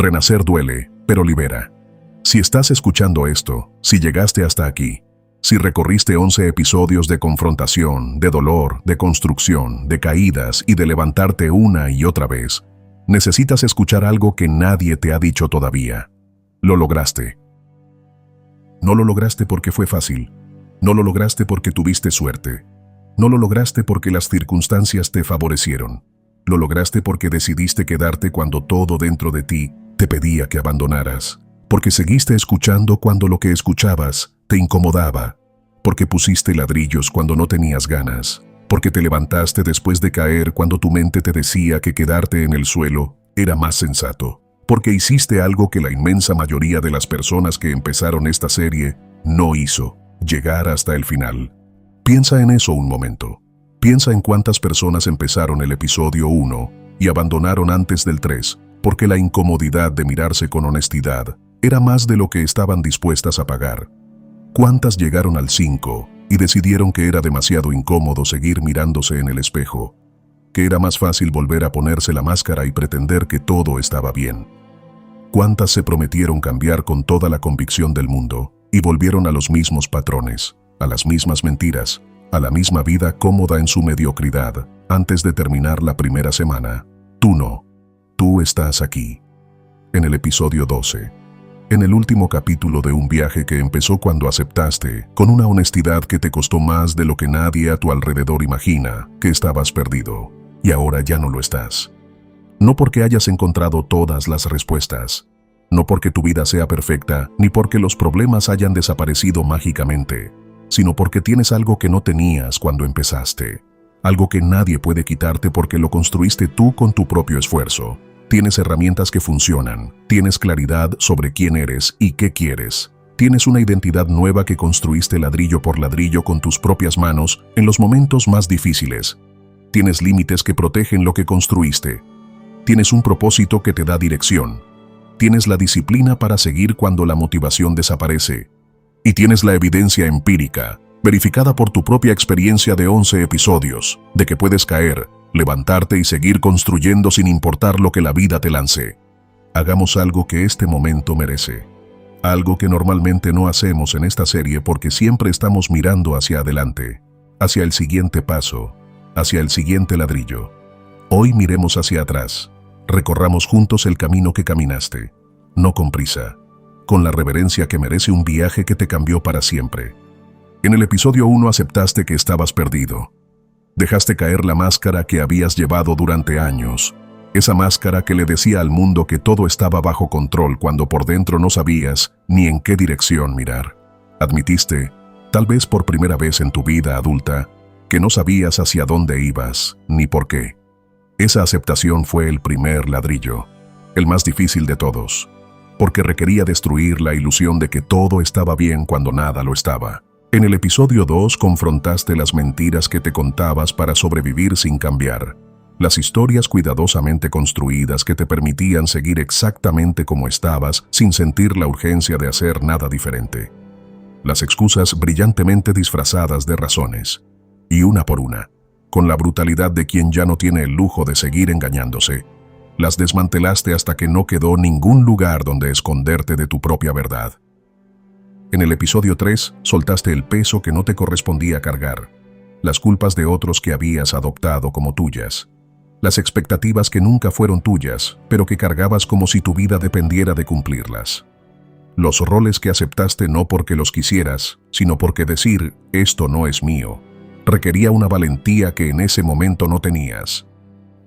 Renacer duele, pero libera. Si estás escuchando esto, si llegaste hasta aquí, si recorriste 11 episodios de confrontación, de dolor, de construcción, de caídas y de levantarte una y otra vez, necesitas escuchar algo que nadie te ha dicho todavía. Lo lograste. No lo lograste porque fue fácil. No lo lograste porque tuviste suerte. No lo lograste porque las circunstancias te favorecieron. Lo lograste porque decidiste quedarte cuando todo dentro de ti te pedía que abandonaras. Porque seguiste escuchando cuando lo que escuchabas te incomodaba. Porque pusiste ladrillos cuando no tenías ganas. Porque te levantaste después de caer cuando tu mente te decía que quedarte en el suelo era más sensato. Porque hiciste algo que la inmensa mayoría de las personas que empezaron esta serie no hizo: llegar hasta el final. Piensa en eso un momento. Piensa en cuántas personas empezaron el episodio 1 y abandonaron antes del 3, porque la incomodidad de mirarse con honestidad era más de lo que estaban dispuestas a pagar. ¿Cuántas llegaron al 5 y decidieron que era demasiado incómodo seguir mirándose en el espejo? Que era más fácil volver a ponerse la máscara y pretender que todo estaba bien. ¿Cuántas se prometieron cambiar con toda la convicción del mundo y volvieron a los mismos patrones, a las mismas mentiras, a la misma vida cómoda en su mediocridad antes de terminar la primera semana? Tú no. Tú estás aquí. En el episodio 12. En el último capítulo de un viaje que empezó cuando aceptaste, con una honestidad que te costó más de lo que nadie a tu alrededor imagina, que estabas perdido. Y ahora ya no lo estás. No porque hayas encontrado todas las respuestas. No porque tu vida sea perfecta, ni porque los problemas hayan desaparecido mágicamente, sino porque tienes algo que no tenías cuando empezaste. Algo que nadie puede quitarte porque lo construiste tú con tu propio esfuerzo. Tienes herramientas que funcionan, tienes claridad sobre quién eres y qué quieres. Tienes una identidad nueva que construiste ladrillo por ladrillo con tus propias manos en los momentos más difíciles. Tienes límites que protegen lo que construiste. Tienes un propósito que te da dirección. Tienes la disciplina para seguir cuando la motivación desaparece. Y tienes la evidencia empírica, verificada por tu propia experiencia de 11 episodios, de que puedes caer, levantarte y seguir construyendo sin importar lo que la vida te lance. Hagamos algo que este momento merece. Algo que normalmente no hacemos en esta serie porque siempre estamos mirando hacia adelante, hacia el siguiente paso, hacia el siguiente ladrillo. Hoy miremos hacia atrás. Recorramos juntos el camino que caminaste, no con prisa, con la reverencia que merece un viaje que te cambió para siempre. En el episodio 1 aceptaste que estabas perdido. Dejaste caer la máscara que habías llevado durante años, esa máscara que le decía al mundo que todo estaba bajo control cuando por dentro no sabías ni en qué dirección mirar. Admitiste, tal vez por primera vez en tu vida adulta, que no sabías hacia dónde ibas, ni por qué. Esa aceptación fue el primer ladrillo, el más difícil de todos, porque requería destruir la ilusión de que todo estaba bien cuando nada lo estaba. En el episodio 2 confrontaste las mentiras que te contabas para sobrevivir sin cambiar, las historias cuidadosamente construidas que te permitían seguir exactamente como estabas sin sentir la urgencia de hacer nada diferente. Las excusas brillantemente disfrazadas de razones, y una por una, con la brutalidad de quien ya no tiene el lujo de seguir engañándose, las desmantelaste hasta que no quedó ningún lugar donde esconderte de tu propia verdad. En el episodio 3 soltaste el peso que no te correspondía cargar, las culpas de otros que habías adoptado como tuyas, las expectativas que nunca fueron tuyas, pero que cargabas como si tu vida dependiera de cumplirlas. Los roles que aceptaste no porque los quisieras, sino porque decir «esto no es mío» requería una valentía que en ese momento no tenías.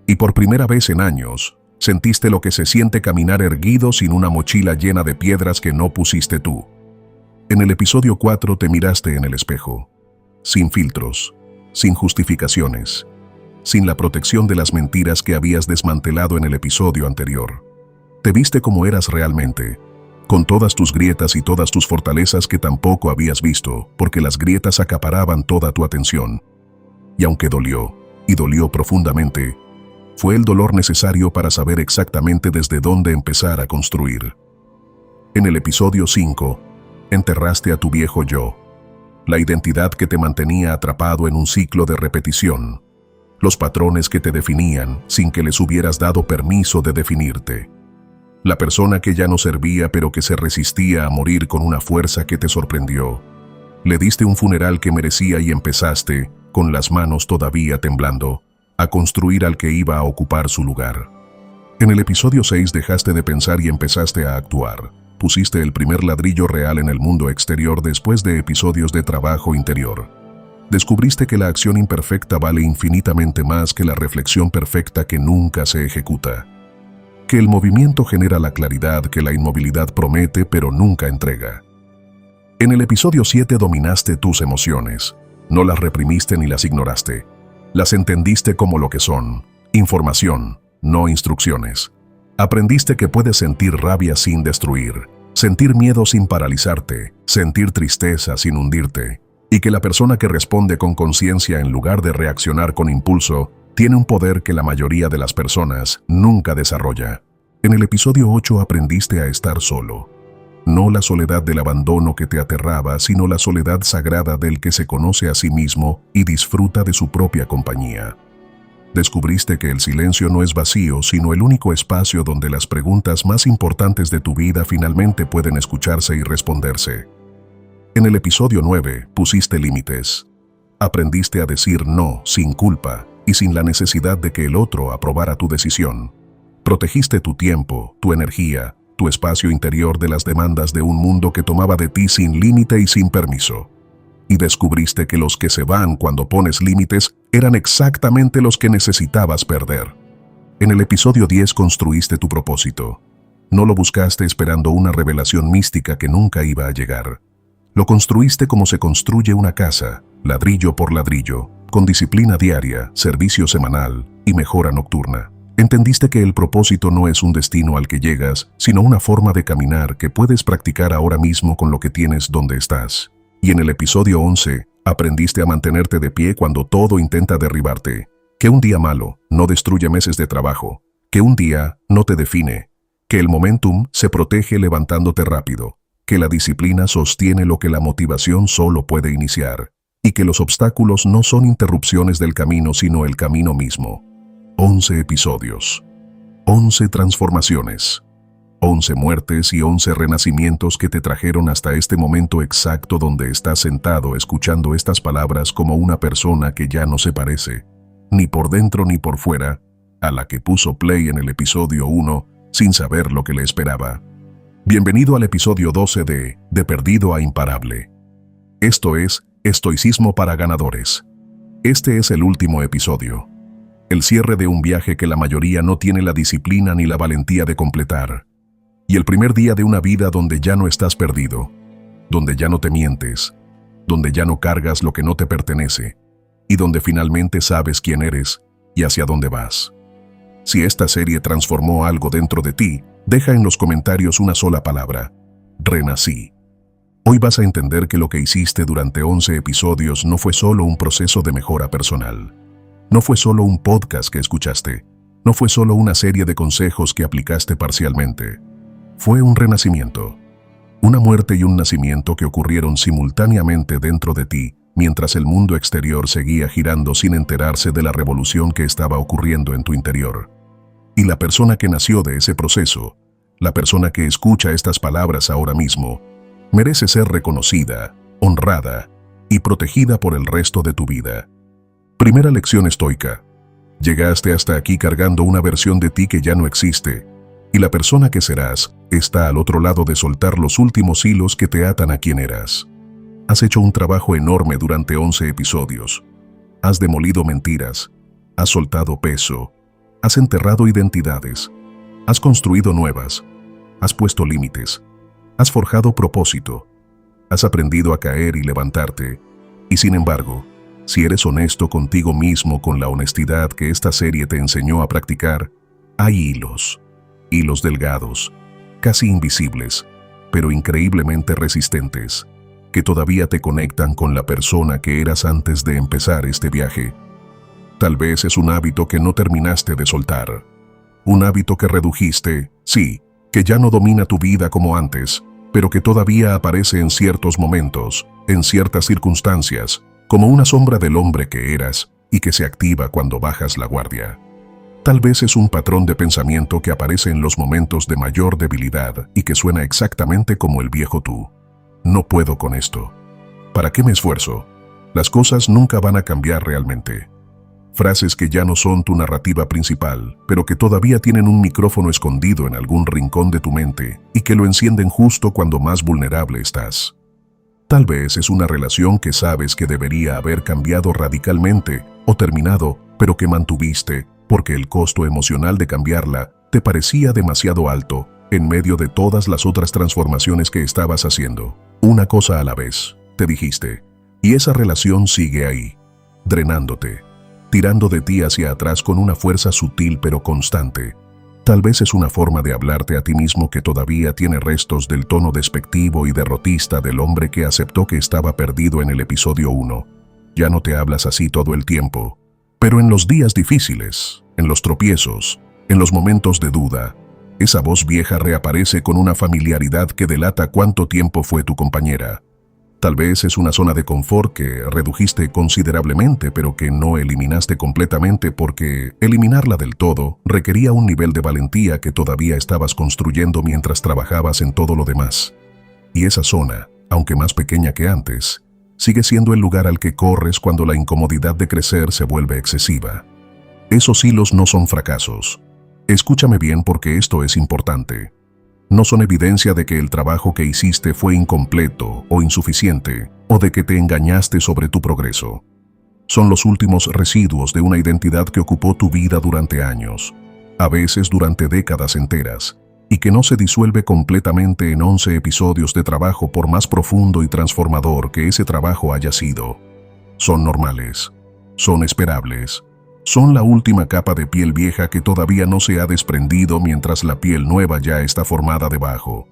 Y por primera vez en años, sentiste lo que se siente caminar erguido sin una mochila llena de piedras que no pusiste tú. En el episodio 4 te miraste en el espejo, sin filtros, sin justificaciones, sin la protección de las mentiras que habías desmantelado en el episodio anterior. Te viste como eras realmente, con todas tus grietas y todas tus fortalezas que tampoco habías visto, porque las grietas acaparaban toda tu atención. Y aunque dolió, y dolió profundamente, fue el dolor necesario para saber exactamente desde dónde empezar a construir. En el episodio 5, enterraste a tu viejo yo, la identidad que te mantenía atrapado en un ciclo de repetición, los patrones que te definían sin que les hubieras dado permiso de definirte. La persona que ya no servía pero que se resistía a morir con una fuerza que te sorprendió. Le diste un funeral que merecía y empezaste, con las manos todavía temblando, a construir al que iba a ocupar su lugar. En el episodio 6 dejaste de pensar y empezaste a actuar. Pusiste el primer ladrillo real en el mundo exterior después de episodios de trabajo interior. Descubriste que la acción imperfecta vale infinitamente más que la reflexión perfecta que nunca se ejecuta. Que el movimiento genera la claridad que la inmovilidad promete pero nunca entrega. En el episodio 7 dominaste tus emociones. No las reprimiste ni las ignoraste. Las entendiste como lo que son: información, no instrucciones. Aprendiste que puedes sentir rabia sin destruir, sentir miedo sin paralizarte, sentir tristeza sin hundirte, y que la persona que responde con conciencia en lugar de reaccionar con impulso tiene un poder que la mayoría de las personas nunca desarrolla. En el episodio 8 aprendiste a estar solo. No la soledad del abandono que te aterraba, sino la soledad sagrada del que se conoce a sí mismo y disfruta de su propia compañía. Descubriste que el silencio no es vacío, sino el único espacio donde las preguntas más importantes de tu vida finalmente pueden escucharse y responderse. En el episodio 9 pusiste límites. Aprendiste a decir no sin culpa y sin la necesidad de que el otro aprobara tu decisión. Protegiste tu tiempo, tu energía, tu espacio interior de las demandas de un mundo que tomaba de ti sin límite y sin permiso. Y descubriste que los que se van cuando pones límites eran exactamente los que necesitabas perder. En el episodio 10 construiste tu propósito. No lo buscaste esperando una revelación mística que nunca iba a llegar. Lo construiste como se construye una casa, ladrillo por ladrillo, con disciplina diaria, servicio semanal y mejora nocturna. Entendiste que el propósito no es un destino al que llegas, sino una forma de caminar que puedes practicar ahora mismo con lo que tienes donde estás. Y en el episodio 11, aprendiste a mantenerte de pie cuando todo intenta derribarte. Que un día malo no destruye meses de trabajo. Que un día no te define. Que el momentum se protege levantándote rápido. Que la disciplina sostiene lo que la motivación solo puede iniciar. Y que los obstáculos no son interrupciones del camino, sino el camino mismo. 11 episodios. 11 transformaciones. 11 muertes y 11 renacimientos que te trajeron hasta este momento exacto donde estás sentado escuchando estas palabras como una persona que ya no se parece, ni por dentro ni por fuera, a la que puso play en el episodio 1 sin saber lo que le esperaba. Bienvenido al episodio 12 de Perdido a Imparable. Esto es Estoicismo para Ganadores. Este es el último episodio. El cierre de un viaje que la mayoría no tiene la disciplina ni la valentía de completar. Y el primer día de una vida donde ya no estás perdido, donde ya no te mientes, donde ya no cargas lo que no te pertenece, y donde finalmente sabes quién eres y hacia dónde vas. Si esta serie transformó algo dentro de ti, deja en los comentarios una sola palabra: renací. Hoy vas a entender que lo que hiciste durante 11 episodios no fue solo un proceso de mejora personal. No fue solo un podcast que escuchaste. No fue solo una serie de consejos que aplicaste parcialmente. Fue un renacimiento, una muerte y un nacimiento que ocurrieron simultáneamente dentro de ti, mientras el mundo exterior seguía girando sin enterarse de la revolución que estaba ocurriendo en tu interior. Y la persona que nació de ese proceso, la persona que escucha estas palabras ahora mismo, merece ser reconocida, honrada y protegida por el resto de tu vida. Primera lección estoica. Llegaste hasta aquí cargando una versión de ti que ya no existe, y la persona que serás está al otro lado de soltar los últimos hilos que te atan a quien eras. Has hecho un trabajo enorme durante 11 episodios. Has demolido mentiras, has soltado peso, has enterrado identidades, has construido nuevas, has puesto límites, has forjado propósito, has aprendido a caer y levantarte, y sin embargo, si eres honesto contigo mismo con la honestidad que esta serie te enseñó a practicar, hay hilos delgados, casi invisibles, pero increíblemente resistentes, que todavía te conectan con la persona que eras antes de empezar este viaje. Tal vez es un hábito que no terminaste de soltar, un hábito que redujiste, sí, que ya no domina tu vida como antes, pero que todavía aparece en ciertos momentos, en ciertas circunstancias, como una sombra del hombre que eras y que se activa cuando bajas la guardia. Tal vez es un patrón de pensamiento que aparece en los momentos de mayor debilidad y que suena exactamente como el viejo tú. No puedo con esto. ¿Para qué me esfuerzo? Las cosas nunca van a cambiar realmente. Frases que ya no son tu narrativa principal, pero que todavía tienen un micrófono escondido en algún rincón de tu mente y que lo encienden justo cuando más vulnerable estás. Tal vez es una relación que sabes que debería haber cambiado radicalmente o terminado, pero que mantuviste porque el costo emocional de cambiarla te parecía demasiado alto en medio de todas las otras transformaciones que estabas haciendo. Una cosa a la vez, te dijiste, y esa relación sigue ahí, drenándote, tirando de ti hacia atrás con una fuerza sutil pero constante. Tal vez es una forma de hablarte a ti mismo que todavía tiene restos del tono despectivo y derrotista del hombre que aceptó que estaba perdido en el episodio 1. Ya no te hablas así todo el tiempo, pero en los días difíciles, en los tropiezos, en los momentos de duda, esa voz vieja reaparece con una familiaridad que delata cuánto tiempo fue tu compañera. Tal vez es una zona de confort que redujiste considerablemente, pero que no eliminaste completamente porque eliminarla del todo requería un nivel de valentía que todavía estabas construyendo mientras trabajabas en todo lo demás. Y esa zona, aunque más pequeña que antes, sigue siendo el lugar al que corres cuando la incomodidad de crecer se vuelve excesiva. Esos hilos no son fracasos. Escúchame bien porque esto es importante. No son evidencia de que el trabajo que hiciste fue incompleto o insuficiente, o de que te engañaste sobre tu progreso. Son los últimos residuos de una identidad que ocupó tu vida durante años, a veces durante décadas enteras, y que no se disuelve completamente en 11 episodios de trabajo por más profundo y transformador que ese trabajo haya sido. Son normales, son esperables. Son la última capa de piel vieja que todavía no se ha desprendido mientras la piel nueva ya está formada debajo.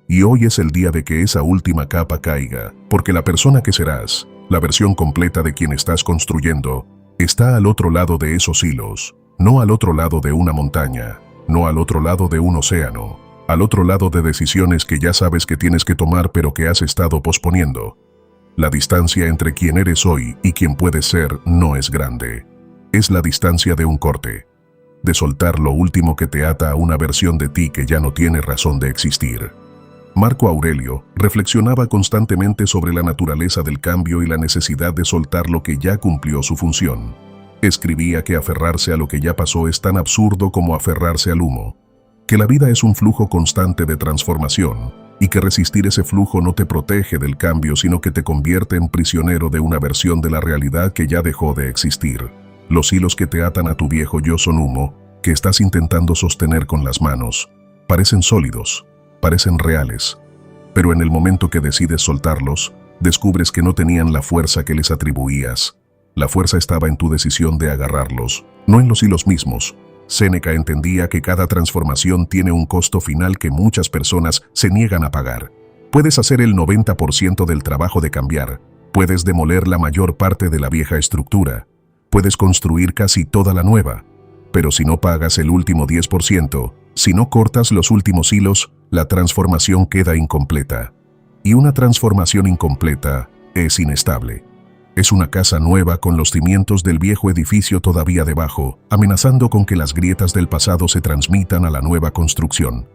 Y hoy es el día de que esa última capa caiga, porque la persona que serás, la versión completa de quien estás construyendo, está al otro lado de esos hilos, no al otro lado de una montaña, no al otro lado de un océano, al otro lado de decisiones que ya sabes que tienes que tomar pero que has estado posponiendo. La distancia entre quien eres hoy y quien puedes ser no es grande. Es la distancia de un corte, de soltar lo último que te ata a una versión de ti que ya no tiene razón de existir. Marco Aurelio reflexionaba constantemente sobre la naturaleza del cambio y la necesidad de soltar lo que ya cumplió su función. Escribía que aferrarse a lo que ya pasó es tan absurdo como aferrarse al humo, que la vida es un flujo constante de transformación y que resistir ese flujo no te protege del cambio sino que te convierte en prisionero de una versión de la realidad que ya dejó de existir. Los hilos que te atan a tu viejo yo son humo, que estás intentando sostener con las manos. Parecen sólidos, parecen reales, pero en el momento que decides soltarlos, descubres que no tenían la fuerza que les atribuías. La fuerza estaba en tu decisión de agarrarlos, no en los hilos mismos. Séneca entendía que cada transformación tiene un costo final que muchas personas se niegan a pagar. Puedes hacer el 90% del trabajo de cambiar, puedes demoler la mayor parte de la vieja estructura, puedes construir casi toda la nueva, pero si no pagas el último 10%, si no cortas los últimos hilos, la transformación queda incompleta. Y una transformación incompleta es inestable. Es una casa nueva con los cimientos del viejo edificio todavía debajo, amenazando con que las grietas del pasado se transmitan a la nueva construcción.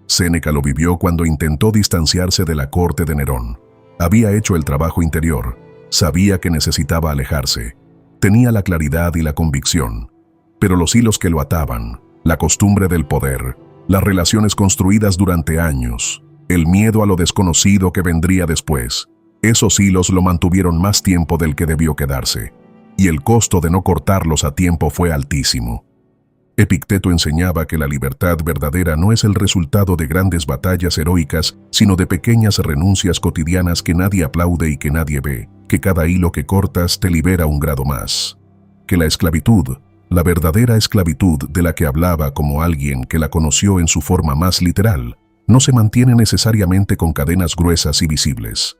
Séneca lo vivió cuando intentó distanciarse de la corte de Nerón. Había hecho el trabajo interior, sabía que necesitaba alejarse. Tenía la claridad y la convicción, pero los hilos que lo ataban, la costumbre del poder, las relaciones construidas durante años, el miedo a lo desconocido que vendría después, esos hilos lo mantuvieron más tiempo del que debió quedarse, y el costo de no cortarlos a tiempo fue altísimo. Epicteto enseñaba que la libertad verdadera no es el resultado de grandes batallas heroicas, sino de pequeñas renuncias cotidianas que nadie aplaude y que nadie ve, que cada hilo que cortas te libera un grado más. Que la esclavitud, la verdadera esclavitud de la que hablaba como alguien que la conoció en su forma más literal, no se mantiene necesariamente con cadenas gruesas y visibles.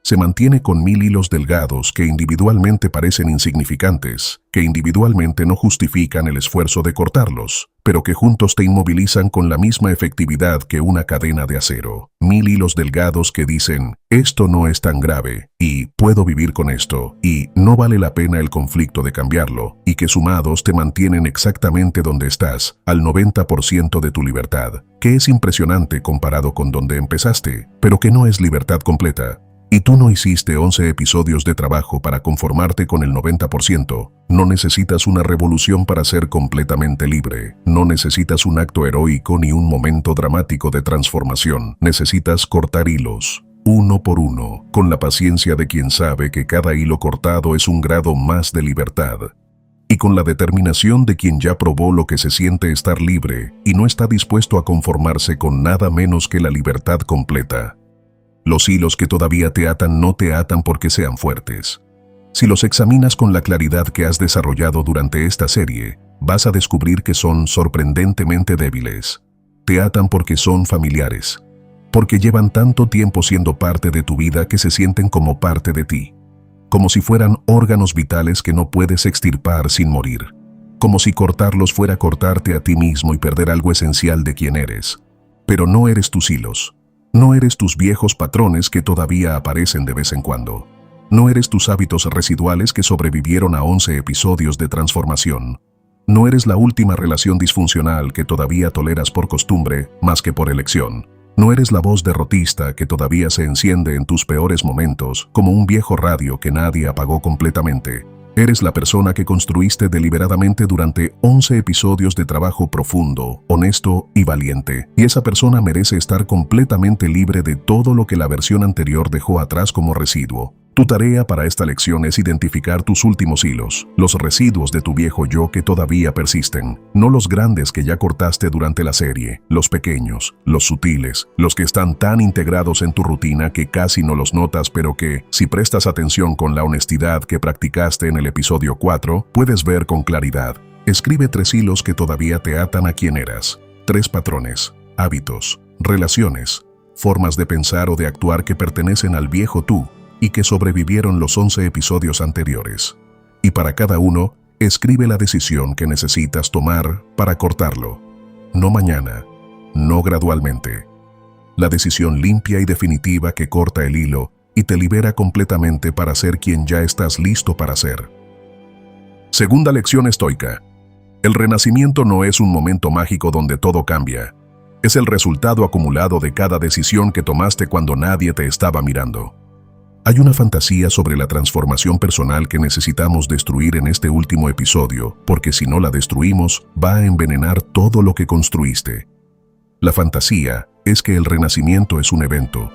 Se mantiene con 1000 hilos delgados que individualmente parecen insignificantes, que individualmente no justifican el esfuerzo de cortarlos, pero que juntos te inmovilizan con la misma efectividad que una cadena de acero. 1000 hilos delgados que dicen, esto no es tan grave, y puedo vivir con esto, y no vale la pena el conflicto de cambiarlo, y que sumados te mantienen exactamente donde estás, al 90% de tu libertad, que es impresionante comparado con donde empezaste, pero que no es libertad completa. Y tú no hiciste 11 episodios de trabajo para conformarte con el 90%. No necesitas una revolución para ser completamente libre. No necesitas un acto heroico ni un momento dramático de transformación. Necesitas cortar hilos, uno por uno, con la paciencia de quien sabe que cada hilo cortado es un grado más de libertad. Y con la determinación de quien ya probó lo que se siente estar libre y no está dispuesto a conformarse con nada menos que la libertad completa. Los hilos que todavía te atan no te atan porque sean fuertes. Si los examinas con la claridad que has desarrollado durante esta serie, vas a descubrir que son sorprendentemente débiles. Te atan porque son familiares, porque llevan tanto tiempo siendo parte de tu vida que se sienten como parte de ti, como si fueran órganos vitales que no puedes extirpar sin morir, como si cortarlos fuera cortarte a ti mismo y perder algo esencial de quien eres. Pero no eres tus hilos. No eres tus viejos patrones que todavía aparecen de vez en cuando. No eres tus hábitos residuales que sobrevivieron a 11 episodios de transformación. No eres la última relación disfuncional que todavía toleras por costumbre más que por elección. No eres la voz derrotista que todavía se enciende en tus peores momentos como un viejo radio que nadie apagó completamente. Eres la persona que construiste deliberadamente durante 11 episodios de trabajo profundo, honesto y valiente. Y esa persona merece estar completamente libre de todo lo que la versión anterior dejó atrás como residuo. Tu tarea para esta lección es identificar tus últimos hilos, los residuos de tu viejo yo que todavía persisten, no los grandes que ya cortaste durante la serie, los pequeños, los sutiles, los que están tan integrados en tu rutina que casi no los notas, pero que, si prestas atención con la honestidad que practicaste en el episodio 4, puedes ver con claridad. Escribe 3 hilos que todavía te atan a quien eras, 3 patrones, hábitos, relaciones, formas de pensar o de actuar que pertenecen al viejo tú, y que sobrevivieron los 11 episodios anteriores. Y para cada uno, escribe la decisión que necesitas tomar para cortarlo. No mañana, no gradualmente. La decisión limpia y definitiva que corta el hilo y te libera completamente para ser quien ya estás listo para ser. Segunda lección estoica. El renacimiento no es un momento mágico donde todo cambia. Es el resultado acumulado de cada decisión que tomaste cuando nadie te estaba mirando. Hay una fantasía sobre la transformación personal que necesitamos destruir en este último episodio, porque si no la destruimos, va a envenenar todo lo que construiste. La fantasía es que el renacimiento es un evento,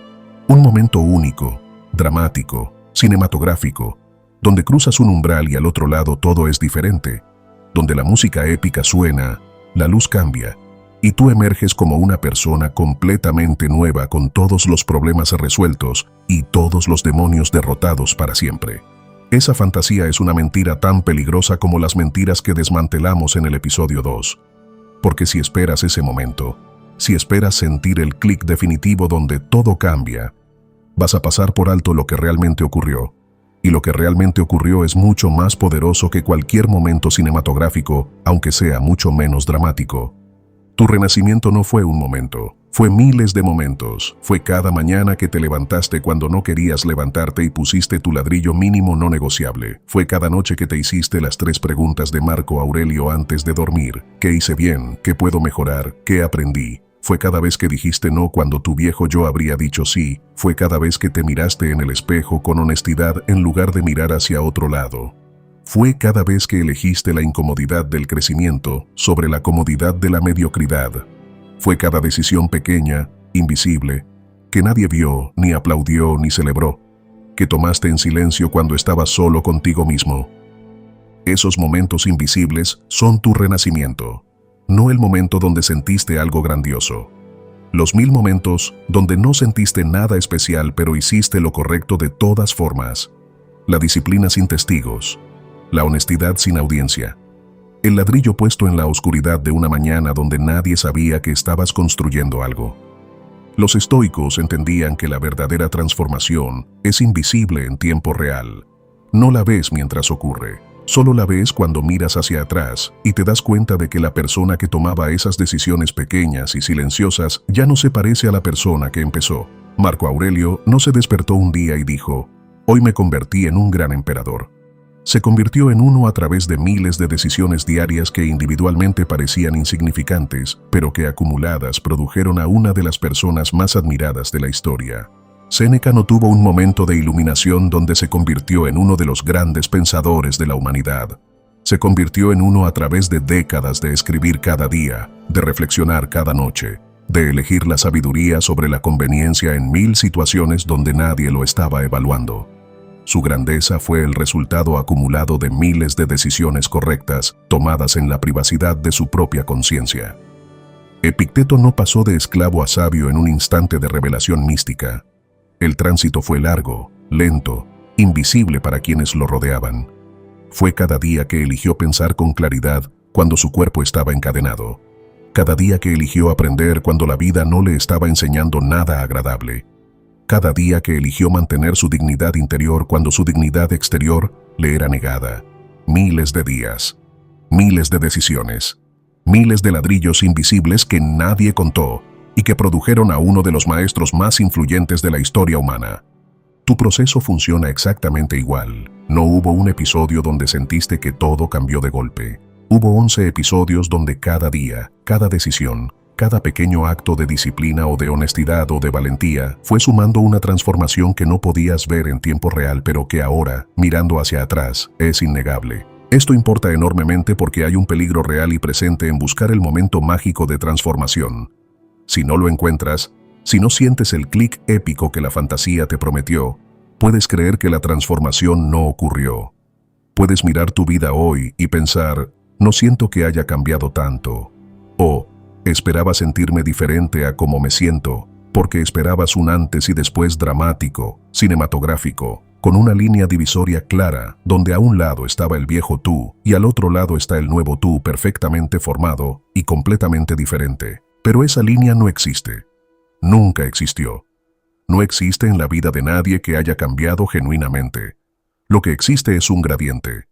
un momento único, dramático, cinematográfico, donde cruzas un umbral y al otro lado todo es diferente, donde la música épica suena, la luz cambia, y tú emerges como una persona completamente nueva con todos los problemas resueltos y todos los demonios derrotados para siempre. Esa fantasía es una mentira tan peligrosa como las mentiras que desmantelamos en el episodio 2. Porque si esperas ese momento, si esperas sentir el clic definitivo donde todo cambia, vas a pasar por alto lo que realmente ocurrió. Y lo que realmente ocurrió es mucho más poderoso que cualquier momento cinematográfico, aunque sea mucho menos dramático. Tu renacimiento no fue un momento, fue miles de momentos. Fue cada mañana que te levantaste cuando no querías levantarte y pusiste tu ladrillo mínimo no negociable. Fue cada noche que te hiciste las 3 preguntas de Marco Aurelio antes de dormir. ¿Qué hice bien? ¿Qué puedo mejorar? ¿Qué aprendí? Fue cada vez que dijiste no cuando tu viejo yo habría dicho sí. Fue cada vez que te miraste en el espejo con honestidad en lugar de mirar hacia otro lado. Fue cada vez que elegiste la incomodidad del crecimiento sobre la comodidad de la mediocridad. Fue cada decisión pequeña, invisible, que nadie vio, ni aplaudió, ni celebró, que tomaste en silencio cuando estabas solo contigo mismo. Esos momentos invisibles son tu renacimiento, no el momento donde sentiste algo grandioso. Los 1000 momentos donde no sentiste nada especial pero hiciste lo correcto de todas formas. La disciplina sin testigos. La honestidad sin audiencia. El ladrillo puesto en la oscuridad de una mañana donde nadie sabía que estabas construyendo algo. Los estoicos entendían que la verdadera transformación es invisible en tiempo real. No la ves mientras ocurre, Solo la ves cuando miras hacia atrás y te das cuenta de que la persona que tomaba esas decisiones pequeñas y silenciosas ya no se parece a la persona que empezó. Marco Aurelio no se despertó un día y dijo: «Hoy me convertí en un gran emperador». Se convirtió en uno a través de miles de decisiones diarias que individualmente parecían insignificantes, pero que acumuladas produjeron a una de las personas más admiradas de la historia. Séneca no tuvo un momento de iluminación donde se convirtió en uno de los grandes pensadores de la humanidad. Se convirtió en uno a través de décadas de escribir cada día, de reflexionar cada noche, de elegir la sabiduría sobre la conveniencia en 1000 situaciones donde nadie lo estaba evaluando. Su grandeza fue el resultado acumulado de miles de decisiones correctas tomadas en la privacidad de su propia conciencia. Epicteto no pasó de esclavo a sabio en un instante de revelación mística. El tránsito fue largo, lento, invisible para quienes lo rodeaban. Fue cada día que eligió pensar con claridad cuando su cuerpo estaba encadenado. Cada día que eligió aprender cuando la vida no le estaba enseñando nada agradable. Cada día que eligió mantener su dignidad interior cuando su dignidad exterior le era negada. Miles de días, miles de decisiones, miles de ladrillos invisibles que nadie contó y que produjeron a uno de los maestros más influyentes de la historia humana. Tu proceso funciona exactamente igual. No hubo un episodio donde sentiste que todo cambió de golpe. Hubo 11 episodios donde cada día, cada decisión, cada pequeño acto de disciplina o de honestidad o de valentía fue sumando una transformación que no podías ver en tiempo real, pero que ahora, mirando hacia atrás, es innegable. Esto importa enormemente porque hay un peligro real y presente en buscar el momento mágico de transformación. Si no lo encuentras, si no sientes el clic épico que la fantasía te prometió, puedes creer que la transformación no ocurrió. Puedes mirar tu vida hoy y pensar: no siento que haya cambiado tanto. O esperaba sentirme diferente a como me siento, porque esperabas un antes y después dramático, cinematográfico, con una línea divisoria clara, donde a un lado estaba el viejo tú y al otro lado está el nuevo tú perfectamente formado y completamente diferente. Pero esa línea no existe. Nunca existió. No existe en la vida de nadie que haya cambiado genuinamente. Lo que existe es un gradiente.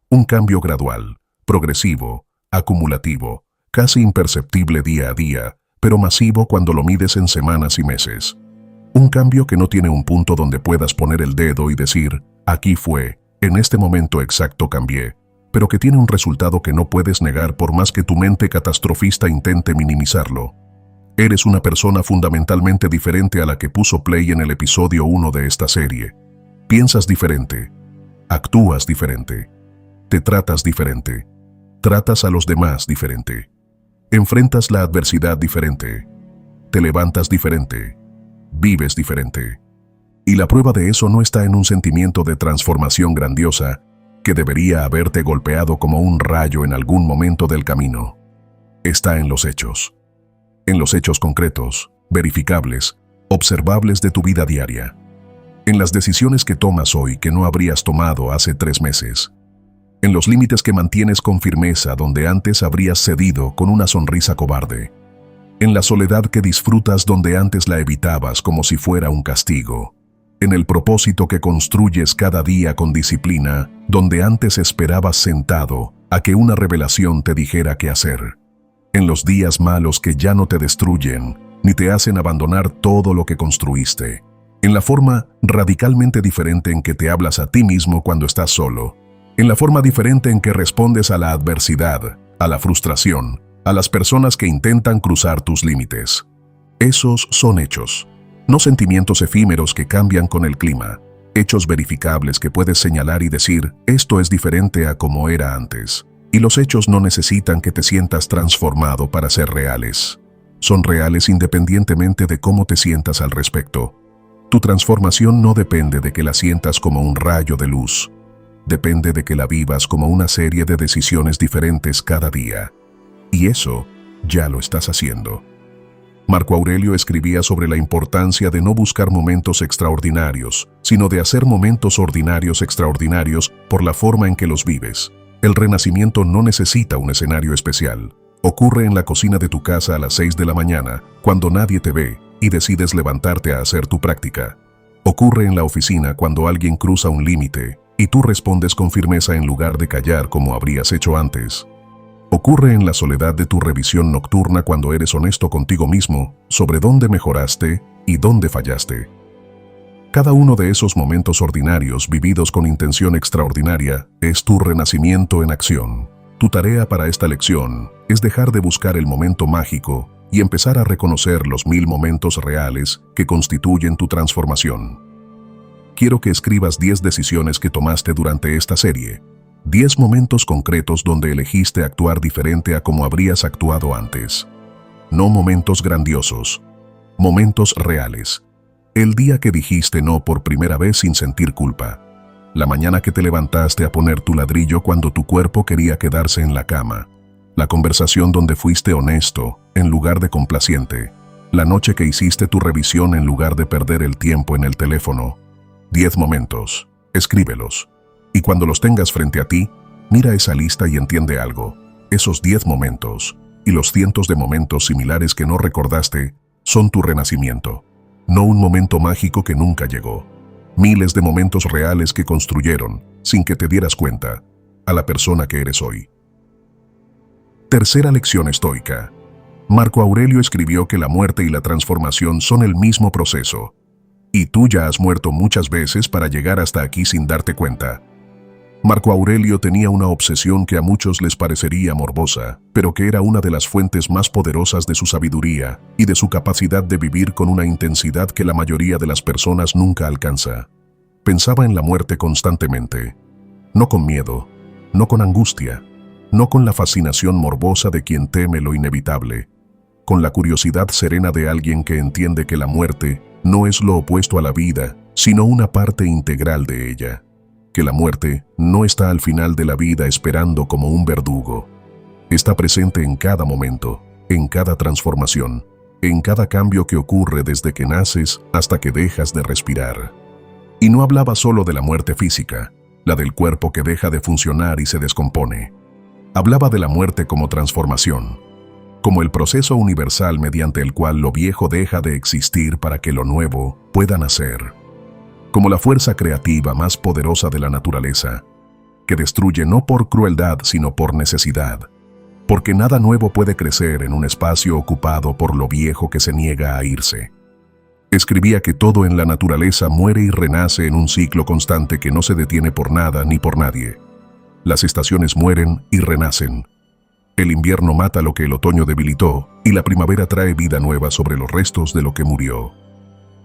Un cambio gradual, progresivo, acumulativo, casi imperceptible día a día, pero masivo cuando lo mides en semanas y meses. Un cambio que no tiene un punto donde puedas poner el dedo y decir: aquí fue, en este momento exacto cambié, pero que tiene un resultado que no puedes negar por más que tu mente catastrofista intente minimizarlo. Eres una persona fundamentalmente diferente a la que puso play en el episodio 1 de esta serie. Piensas diferente, actúas diferente, te tratas diferente, tratas a los demás diferente, enfrentas la adversidad diferente, te levantas diferente, vives diferente. Y la prueba de eso no está en un sentimiento de transformación grandiosa que debería haberte golpeado como un rayo en algún momento del camino. Está en los hechos concretos, verificables, observables de tu vida diaria. En las decisiones que tomas hoy que no habrías tomado hace 3 meses. En los límites que mantienes con firmeza donde antes habrías cedido con una sonrisa cobarde. En la soledad que disfrutas donde antes la evitabas como si fuera un castigo. En el propósito que construyes cada día con disciplina, donde antes esperabas sentado a que una revelación te dijera qué hacer. En los días malos que ya no te destruyen, ni te hacen abandonar todo lo que construiste. En la forma radicalmente diferente en que te hablas a ti mismo cuando estás solo. En la forma diferente en que respondes a la adversidad, a la frustración, a las personas que intentan cruzar tus límites. Esos son hechos. No sentimientos efímeros que cambian con el clima, hechos verificables que puedes señalar y decir: esto es diferente a como era antes. Y los hechos no necesitan que te sientas transformado para ser reales. Son reales independientemente de cómo te sientas al respecto. Tu transformación no depende de que la sientas como un rayo de luz. Depende de que la vivas como una serie de decisiones diferentes cada día. Y eso ya lo estás haciendo. Marco Aurelio escribía sobre la importancia de no buscar momentos extraordinarios, sino de hacer momentos ordinarios extraordinarios por la forma en que los vives. El renacimiento no necesita un escenario especial. Ocurre en la cocina de tu casa a las 6 de la mañana, cuando nadie te ve y decides levantarte a hacer tu práctica. Ocurre en la oficina cuando alguien cruza un límite y tú respondes con firmeza en lugar de callar como habrías hecho antes. Ocurre en la soledad de tu revisión nocturna cuando eres honesto contigo mismo sobre dónde mejoraste y dónde fallaste. Cada uno de esos momentos ordinarios vividos con intención extraordinaria es tu renacimiento en acción. Tu tarea para esta lección es dejar de buscar el momento mágico y empezar a reconocer los 1000 momentos reales que constituyen tu transformación. Quiero que escribas 10 decisiones que tomaste durante esta serie, 10 momentos concretos donde elegiste actuar diferente a como habrías actuado antes. No momentos grandiosos, momentos reales. El día que dijiste no por primera vez sin sentir culpa. La mañana que te levantaste a poner tu ladrillo cuando tu cuerpo quería quedarse en la cama. La conversación donde fuiste honesto en lugar de complaciente. La noche que hiciste tu revisión en lugar de perder el tiempo en el teléfono. 10 momentos. Escríbelos. Y cuando los tengas frente a ti, mira esa lista y entiende algo. Esos 10 momentos y los cientos de momentos similares que no recordaste son tu renacimiento. No un momento mágico que nunca llegó. Miles de momentos reales que construyeron, sin que te dieras cuenta, a la persona que eres hoy. Tercera lección estoica. Marco Aurelio escribió que la muerte y la transformación son el mismo proceso. Y tú ya has muerto muchas veces para llegar hasta aquí sin darte cuenta. Marco Aurelio tenía una obsesión que a muchos les parecería morbosa, pero que era una de las fuentes más poderosas de su sabiduría y de su capacidad de vivir con una intensidad que la mayoría de las personas nunca alcanza. Pensaba en la muerte constantemente, no con miedo, no con angustia, no con la fascinación morbosa de quien teme lo inevitable, con la curiosidad serena de alguien que entiende que la muerte no es lo opuesto a la vida, sino una parte integral de ella. Que la muerte no está al final de la vida esperando como un verdugo. Está presente en cada momento, en cada transformación, en cada cambio que ocurre desde que naces hasta que dejas de respirar. Y no hablaba solo de la muerte física, la del cuerpo que deja de funcionar y se descompone. Hablaba de la muerte como transformación, como el proceso universal mediante el cual lo viejo deja de existir para que lo nuevo pueda nacer. Como la fuerza creativa más poderosa de la naturaleza, que destruye no por crueldad sino por necesidad, porque nada nuevo puede crecer en un espacio ocupado por lo viejo que se niega a irse. Escribía que todo en la naturaleza muere y renace en un ciclo constante que no se detiene por nada ni por nadie. Las estaciones mueren y renacen. El invierno mata lo que el otoño debilitó y la primavera trae vida nueva sobre los restos de lo que murió.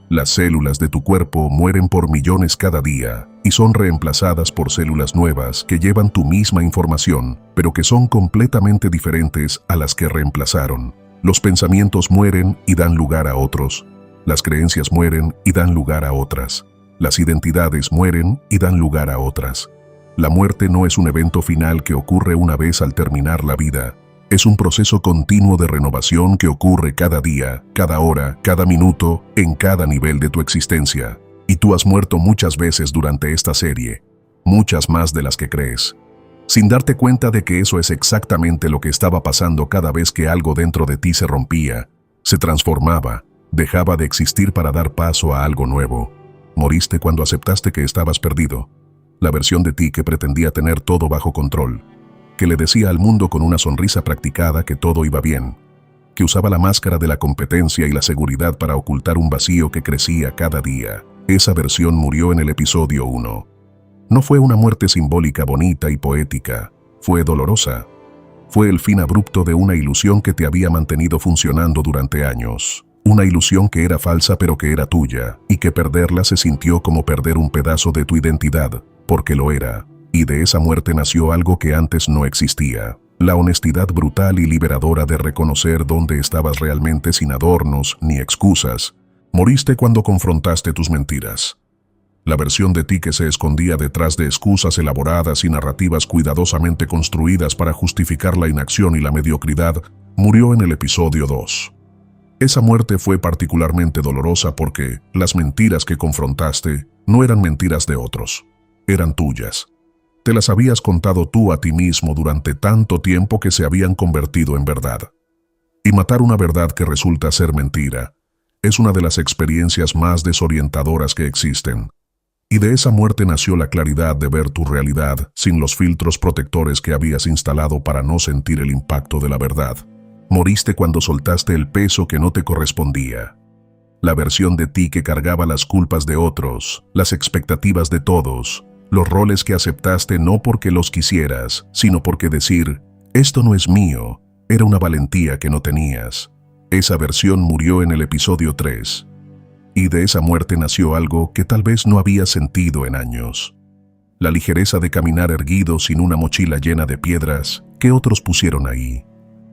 Las células de tu cuerpo mueren por millones cada día y son reemplazadas por células nuevas que llevan tu misma información, pero que son completamente diferentes a las que reemplazaron. Los pensamientos mueren y dan lugar a otros. Las creencias mueren y dan lugar a otras. Las identidades mueren y dan lugar a otras. La muerte no es un evento final que ocurre una vez al terminar la vida. Es un proceso continuo de renovación que ocurre cada día, cada hora, cada minuto, en cada nivel de tu existencia. Y tú has muerto muchas veces durante esta serie, muchas más de las que crees, sin darte cuenta de que eso es exactamente lo que estaba pasando cada vez que algo dentro de ti se rompía, se transformaba, dejaba de existir para dar paso a algo nuevo. Moriste cuando aceptaste que estabas perdido, la versión de ti que pretendía tener todo bajo control, que le decía al mundo con una sonrisa practicada que todo iba bien, que usaba la máscara de la competencia y la seguridad para ocultar un vacío que crecía cada día. Esa versión murió en el episodio 1. No fue una muerte simbólica bonita y poética, fue dolorosa. Fue el fin abrupto de una ilusión que te había mantenido funcionando durante años. Una ilusión que era falsa pero que era tuya, y que perderla se sintió como perder un pedazo de tu identidad, porque lo era. Y de esa muerte nació algo que antes no existía. La honestidad brutal y liberadora de reconocer dónde estabas realmente sin adornos ni excusas. Moriste cuando confrontaste tus mentiras. La versión de ti que se escondía detrás de excusas elaboradas y narrativas cuidadosamente construidas para justificar la inacción y la mediocridad, murió en el episodio 2. Esa muerte fue particularmente dolorosa porque las mentiras que confrontaste no eran mentiras de otros, eran tuyas. Te las habías contado tú a ti mismo durante tanto tiempo que se habían convertido en verdad. Y matar una verdad que resulta ser mentira es una de las experiencias más desorientadoras que existen. Y de esa muerte nació la claridad de ver tu realidad sin los filtros protectores que habías instalado para no sentir el impacto de la verdad. Moriste cuando soltaste el peso que no te correspondía. La versión de ti que cargaba las culpas de otros, las expectativas de todos, los roles que aceptaste no porque los quisieras, sino porque decir, esto no es mío, era una valentía que no tenías. Esa versión murió en el episodio 3. Y de esa muerte nació algo que tal vez no habías sentido en años. La ligereza de caminar erguido sin una mochila llena de piedras que otros pusieron ahí.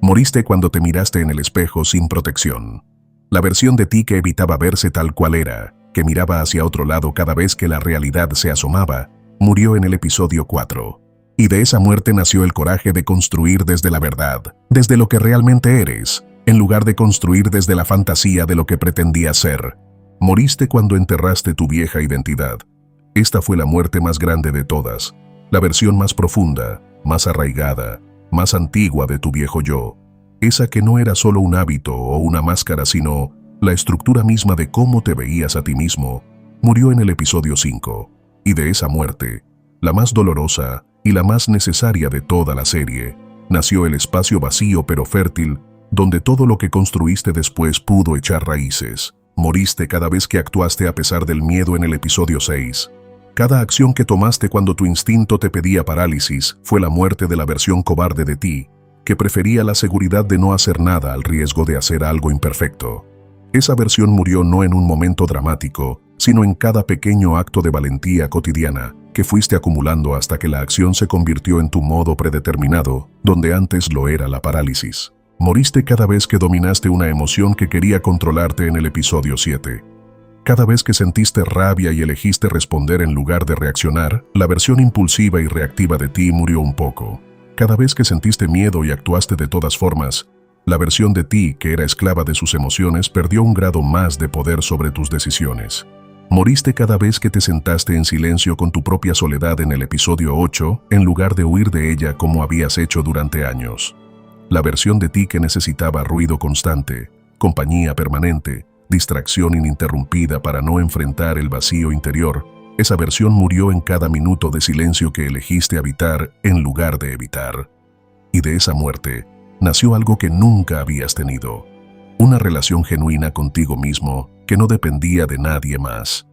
Moriste cuando te miraste en el espejo sin protección. La versión de ti que evitaba verse tal cual era, que miraba hacia otro lado cada vez que la realidad se asomaba, murió en el episodio 4. Y de esa muerte nació el coraje de construir desde la verdad, desde lo que realmente eres, en lugar de construir desde la fantasía de lo que pretendías ser. Moriste cuando enterraste tu vieja identidad. Esta fue la muerte más grande de todas, la versión más profunda, más arraigada, más antigua de tu viejo yo. Esa que no era solo un hábito o una máscara, sino la estructura misma de cómo te veías a ti mismo, murió en el episodio 5. Y de esa muerte, la más dolorosa y la más necesaria de toda la serie, nació el espacio vacío pero fértil, donde todo lo que construiste después pudo echar raíces. Moriste cada vez que actuaste a pesar del miedo en el episodio 6. Cada acción que tomaste cuando tu instinto te pedía parálisis fue la muerte de la versión cobarde de ti, que prefería la seguridad de no hacer nada al riesgo de hacer algo imperfecto. Esa versión murió no en un momento dramático, sino en cada pequeño acto de valentía cotidiana que fuiste acumulando hasta que la acción se convirtió en tu modo predeterminado, donde antes lo era la parálisis. Moriste cada vez que dominaste una emoción que quería controlarte en el episodio 7. Cada vez que sentiste rabia y elegiste responder en lugar de reaccionar, la versión impulsiva y reactiva de ti murió un poco. Cada vez que sentiste miedo y actuaste de todas formas, la versión de ti que era esclava de sus emociones perdió un grado más de poder sobre tus decisiones. Moriste cada vez que te sentaste en silencio con tu propia soledad en el episodio 8, en lugar de huir de ella como habías hecho durante años. La versión de ti que necesitaba ruido constante, compañía permanente, distracción ininterrumpida para no enfrentar el vacío interior, esa versión murió en cada minuto de silencio que elegiste habitar en lugar de evitar. Y de esa muerte nació algo que nunca habías tenido, una relación genuina contigo mismo que no dependía de nadie más.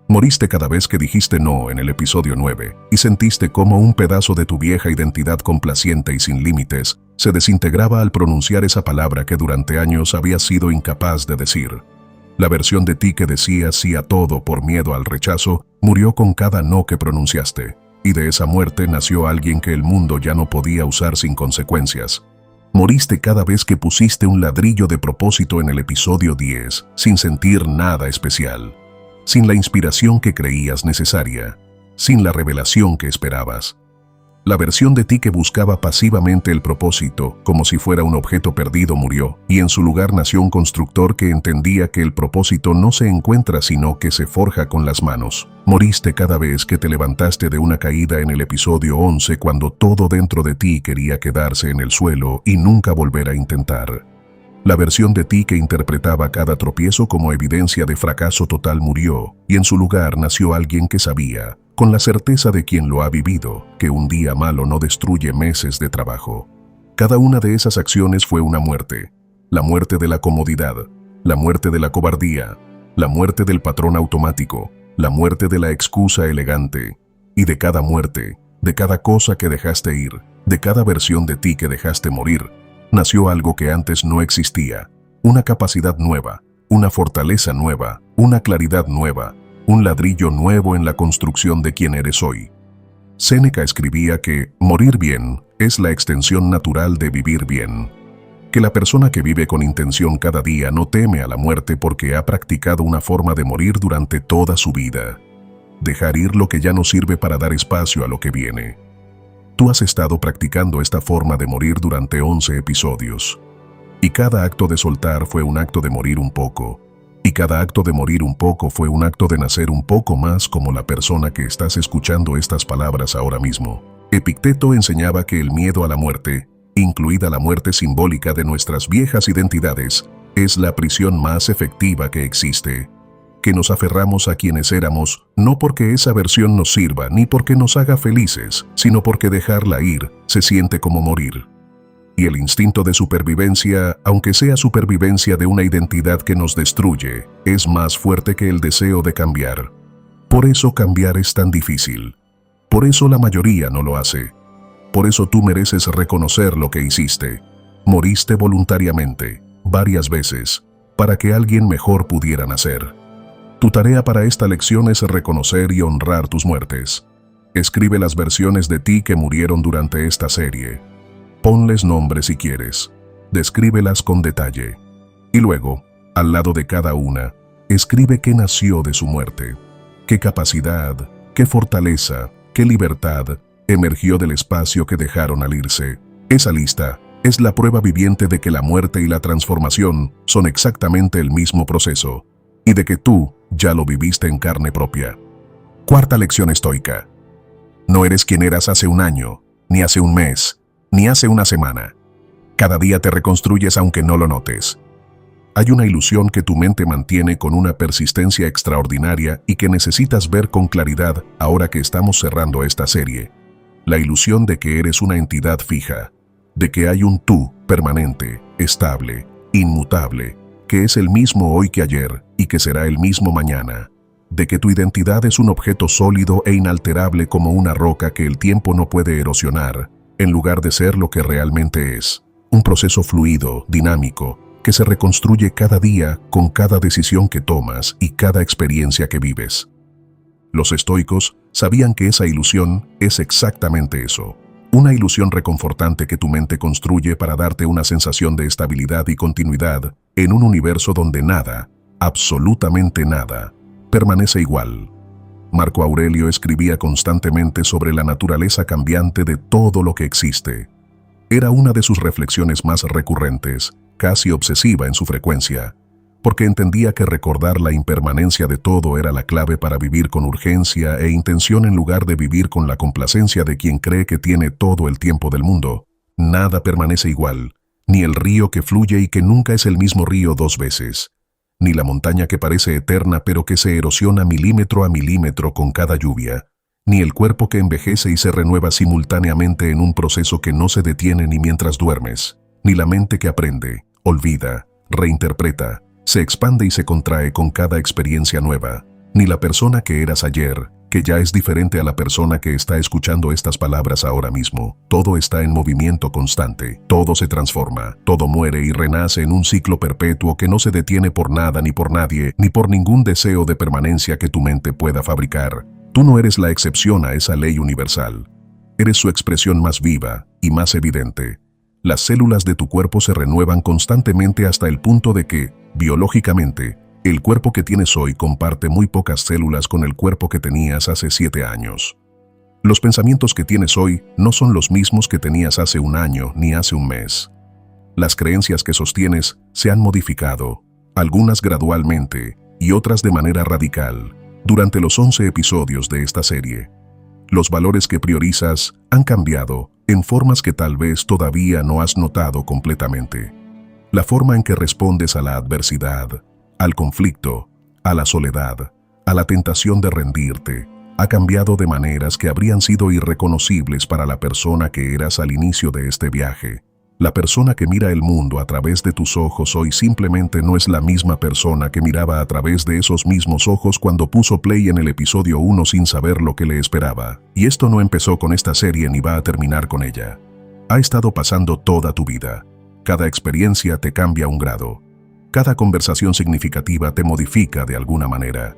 Moriste cada vez que dijiste no en el episodio 9 y sentiste cómo un pedazo de tu vieja identidad complaciente y sin límites se desintegraba al pronunciar esa palabra que durante años habías sido incapaz de decir. La versión de ti que decía sí a todo por miedo al rechazo murió con cada no que pronunciaste, y de esa muerte nació alguien que el mundo ya no podía usar sin consecuencias. Moriste cada vez que pusiste un ladrillo de propósito en el episodio 10 sin sentir nada especial, sin la inspiración que creías necesaria, sin la revelación que esperabas. La versión de ti que buscaba pasivamente el propósito, como si fuera un objeto perdido, murió, y en su lugar nació un constructor que entendía que el propósito no se encuentra sino que se forja con las manos. Moriste cada vez que te levantaste de una caída en el episodio 11 cuando todo dentro de ti quería quedarse en el suelo y nunca volver a intentar. La versión de ti que interpretaba cada tropiezo como evidencia de fracaso total murió, y en su lugar nació alguien que sabía, con la certeza de quien lo ha vivido, que un día malo no destruye meses de trabajo. Cada una de esas acciones fue una muerte. La muerte de la comodidad, la muerte de la cobardía, la muerte del patrón automático, la muerte de la excusa elegante. Y de cada muerte, de cada cosa que dejaste ir, de cada versión de ti que dejaste morir, nació algo que antes no existía, una capacidad nueva, una fortaleza nueva, una claridad nueva, un ladrillo nuevo en la construcción de quien eres hoy. Séneca escribía que morir bien es la extensión natural de vivir bien, que la persona que vive con intención cada día no teme a la muerte porque ha practicado una forma de morir durante toda su vida. Dejar ir lo que ya no sirve para dar espacio a lo que viene. Tú has estado practicando esta forma de morir durante 11 episodios. Y cada acto de soltar fue un acto de morir un poco. Y cada acto de morir un poco fue un acto de nacer un poco más como la persona que estás escuchando estas palabras ahora mismo. Epicteto enseñaba que el miedo a la muerte, incluida la muerte simbólica de nuestras viejas identidades, es la prisión más efectiva que existe. que nos aferramos a quienes éramos, no porque esa versión nos sirva ni porque nos haga felices, sino porque dejarla ir se siente como morir. Y el instinto de supervivencia, aunque sea supervivencia de una identidad que nos destruye, es más fuerte que el deseo de cambiar. Por eso cambiar es tan difícil. Por eso la mayoría no lo hace. Por eso tú mereces reconocer lo que hiciste. Moriste voluntariamente, varias veces, para que alguien mejor pudiera nacer. Tu tarea para esta lección es reconocer y honrar tus muertes. Escribe las versiones de ti que murieron durante esta serie. Ponles nombre si quieres. Descríbelas con detalle. Y luego, al lado de cada una, escribe qué nació de su muerte. Qué capacidad, qué fortaleza, qué libertad emergió del espacio que dejaron al irse. Esa lista es la prueba viviente de que la muerte y la transformación son exactamente el mismo proceso, y de que tú ya lo viviste en carne propia. Cuarta lección estoica. No eres quien eras hace un año, ni hace un mes, ni hace una semana. Cada día te reconstruyes aunque no lo notes. Hay una ilusión que tu mente mantiene con una persistencia extraordinaria y que necesitas ver con claridad ahora que estamos cerrando esta serie. La ilusión de que eres una entidad fija, de que hay un tú permanente, estable, inmutable, que es el mismo hoy que ayer y que será el mismo mañana, de que tu identidad es un objeto sólido e inalterable como una roca que el tiempo no puede erosionar, en lugar de ser lo que realmente es, un proceso fluido, dinámico, que se reconstruye cada día con cada decisión que tomas y cada experiencia que vives. Los estoicos sabían que esa ilusión es exactamente eso, una ilusión reconfortante que tu mente construye para darte una sensación de estabilidad y continuidad en un universo donde nada, absolutamente nada, permanece igual. Marco Aurelio escribía constantemente sobre la naturaleza cambiante de todo lo que existe. Era una de sus reflexiones más recurrentes, casi obsesiva en su frecuencia, porque entendía que recordar la impermanencia de todo era la clave para vivir con urgencia e intención en lugar de vivir con la complacencia de quien cree que tiene todo el tiempo del mundo. Nada permanece igual, ni el río que fluye y que nunca es el mismo río dos veces, ni la montaña que parece eterna pero que se erosiona milímetro a milímetro con cada lluvia, ni el cuerpo que envejece y se renueva simultáneamente en un proceso que no se detiene ni mientras duermes, ni la mente que aprende, olvida, reinterpreta, se expande y se contrae con cada experiencia nueva, ni la persona que eras ayer, que ya es diferente a la persona que está escuchando estas palabras ahora mismo. Todo está en movimiento constante, todo se transforma, todo muere y renace en un ciclo perpetuo que no se detiene por nada ni por nadie, ni por ningún deseo de permanencia que tu mente pueda fabricar. Tú no eres la excepción a esa ley universal. Eres su expresión más viva y más evidente. Las células de tu cuerpo se renuevan constantemente hasta el punto de que, biológicamente, el cuerpo que tienes hoy comparte muy pocas células con el cuerpo que tenías hace 7 años. Los pensamientos que tienes hoy no son los mismos que tenías hace un año ni hace un mes. Las creencias que sostienes se han modificado, algunas gradualmente y otras de manera radical, durante los 11 episodios de esta serie. Los valores que priorizas han cambiado en formas que tal vez todavía no has notado completamente. La forma en que respondes a la adversidad, al conflicto, a la soledad, a la tentación de rendirte, ha cambiado de maneras que habrían sido irreconocibles para la persona que eras al inicio de este viaje. La persona que mira el mundo a través de tus ojos hoy simplemente no es la misma persona que miraba a través de esos mismos ojos cuando puso play en el episodio 1 sin saber lo que le esperaba. Y esto no empezó con esta serie ni va a terminar con ella. Ha estado pasando toda tu vida. Cada experiencia te cambia un grado. Cada conversación significativa te modifica de alguna manera.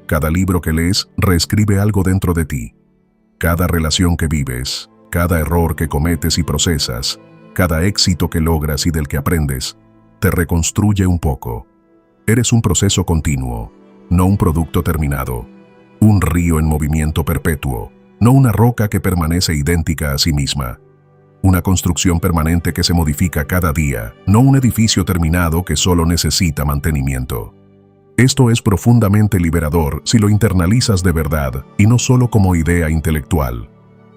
Cada libro que lees reescribe algo dentro de ti. Cada relación que vives, cada error que cometes y procesas, cada éxito que logras y del que aprendes, te reconstruye un poco. Eres un proceso continuo, no un producto terminado. Un río en movimiento perpetuo, no una roca que permanece idéntica a sí misma. Una construcción permanente que se modifica cada día, no un edificio terminado que solo necesita mantenimiento. Esto es profundamente liberador si lo internalizas de verdad y no solo como idea intelectual,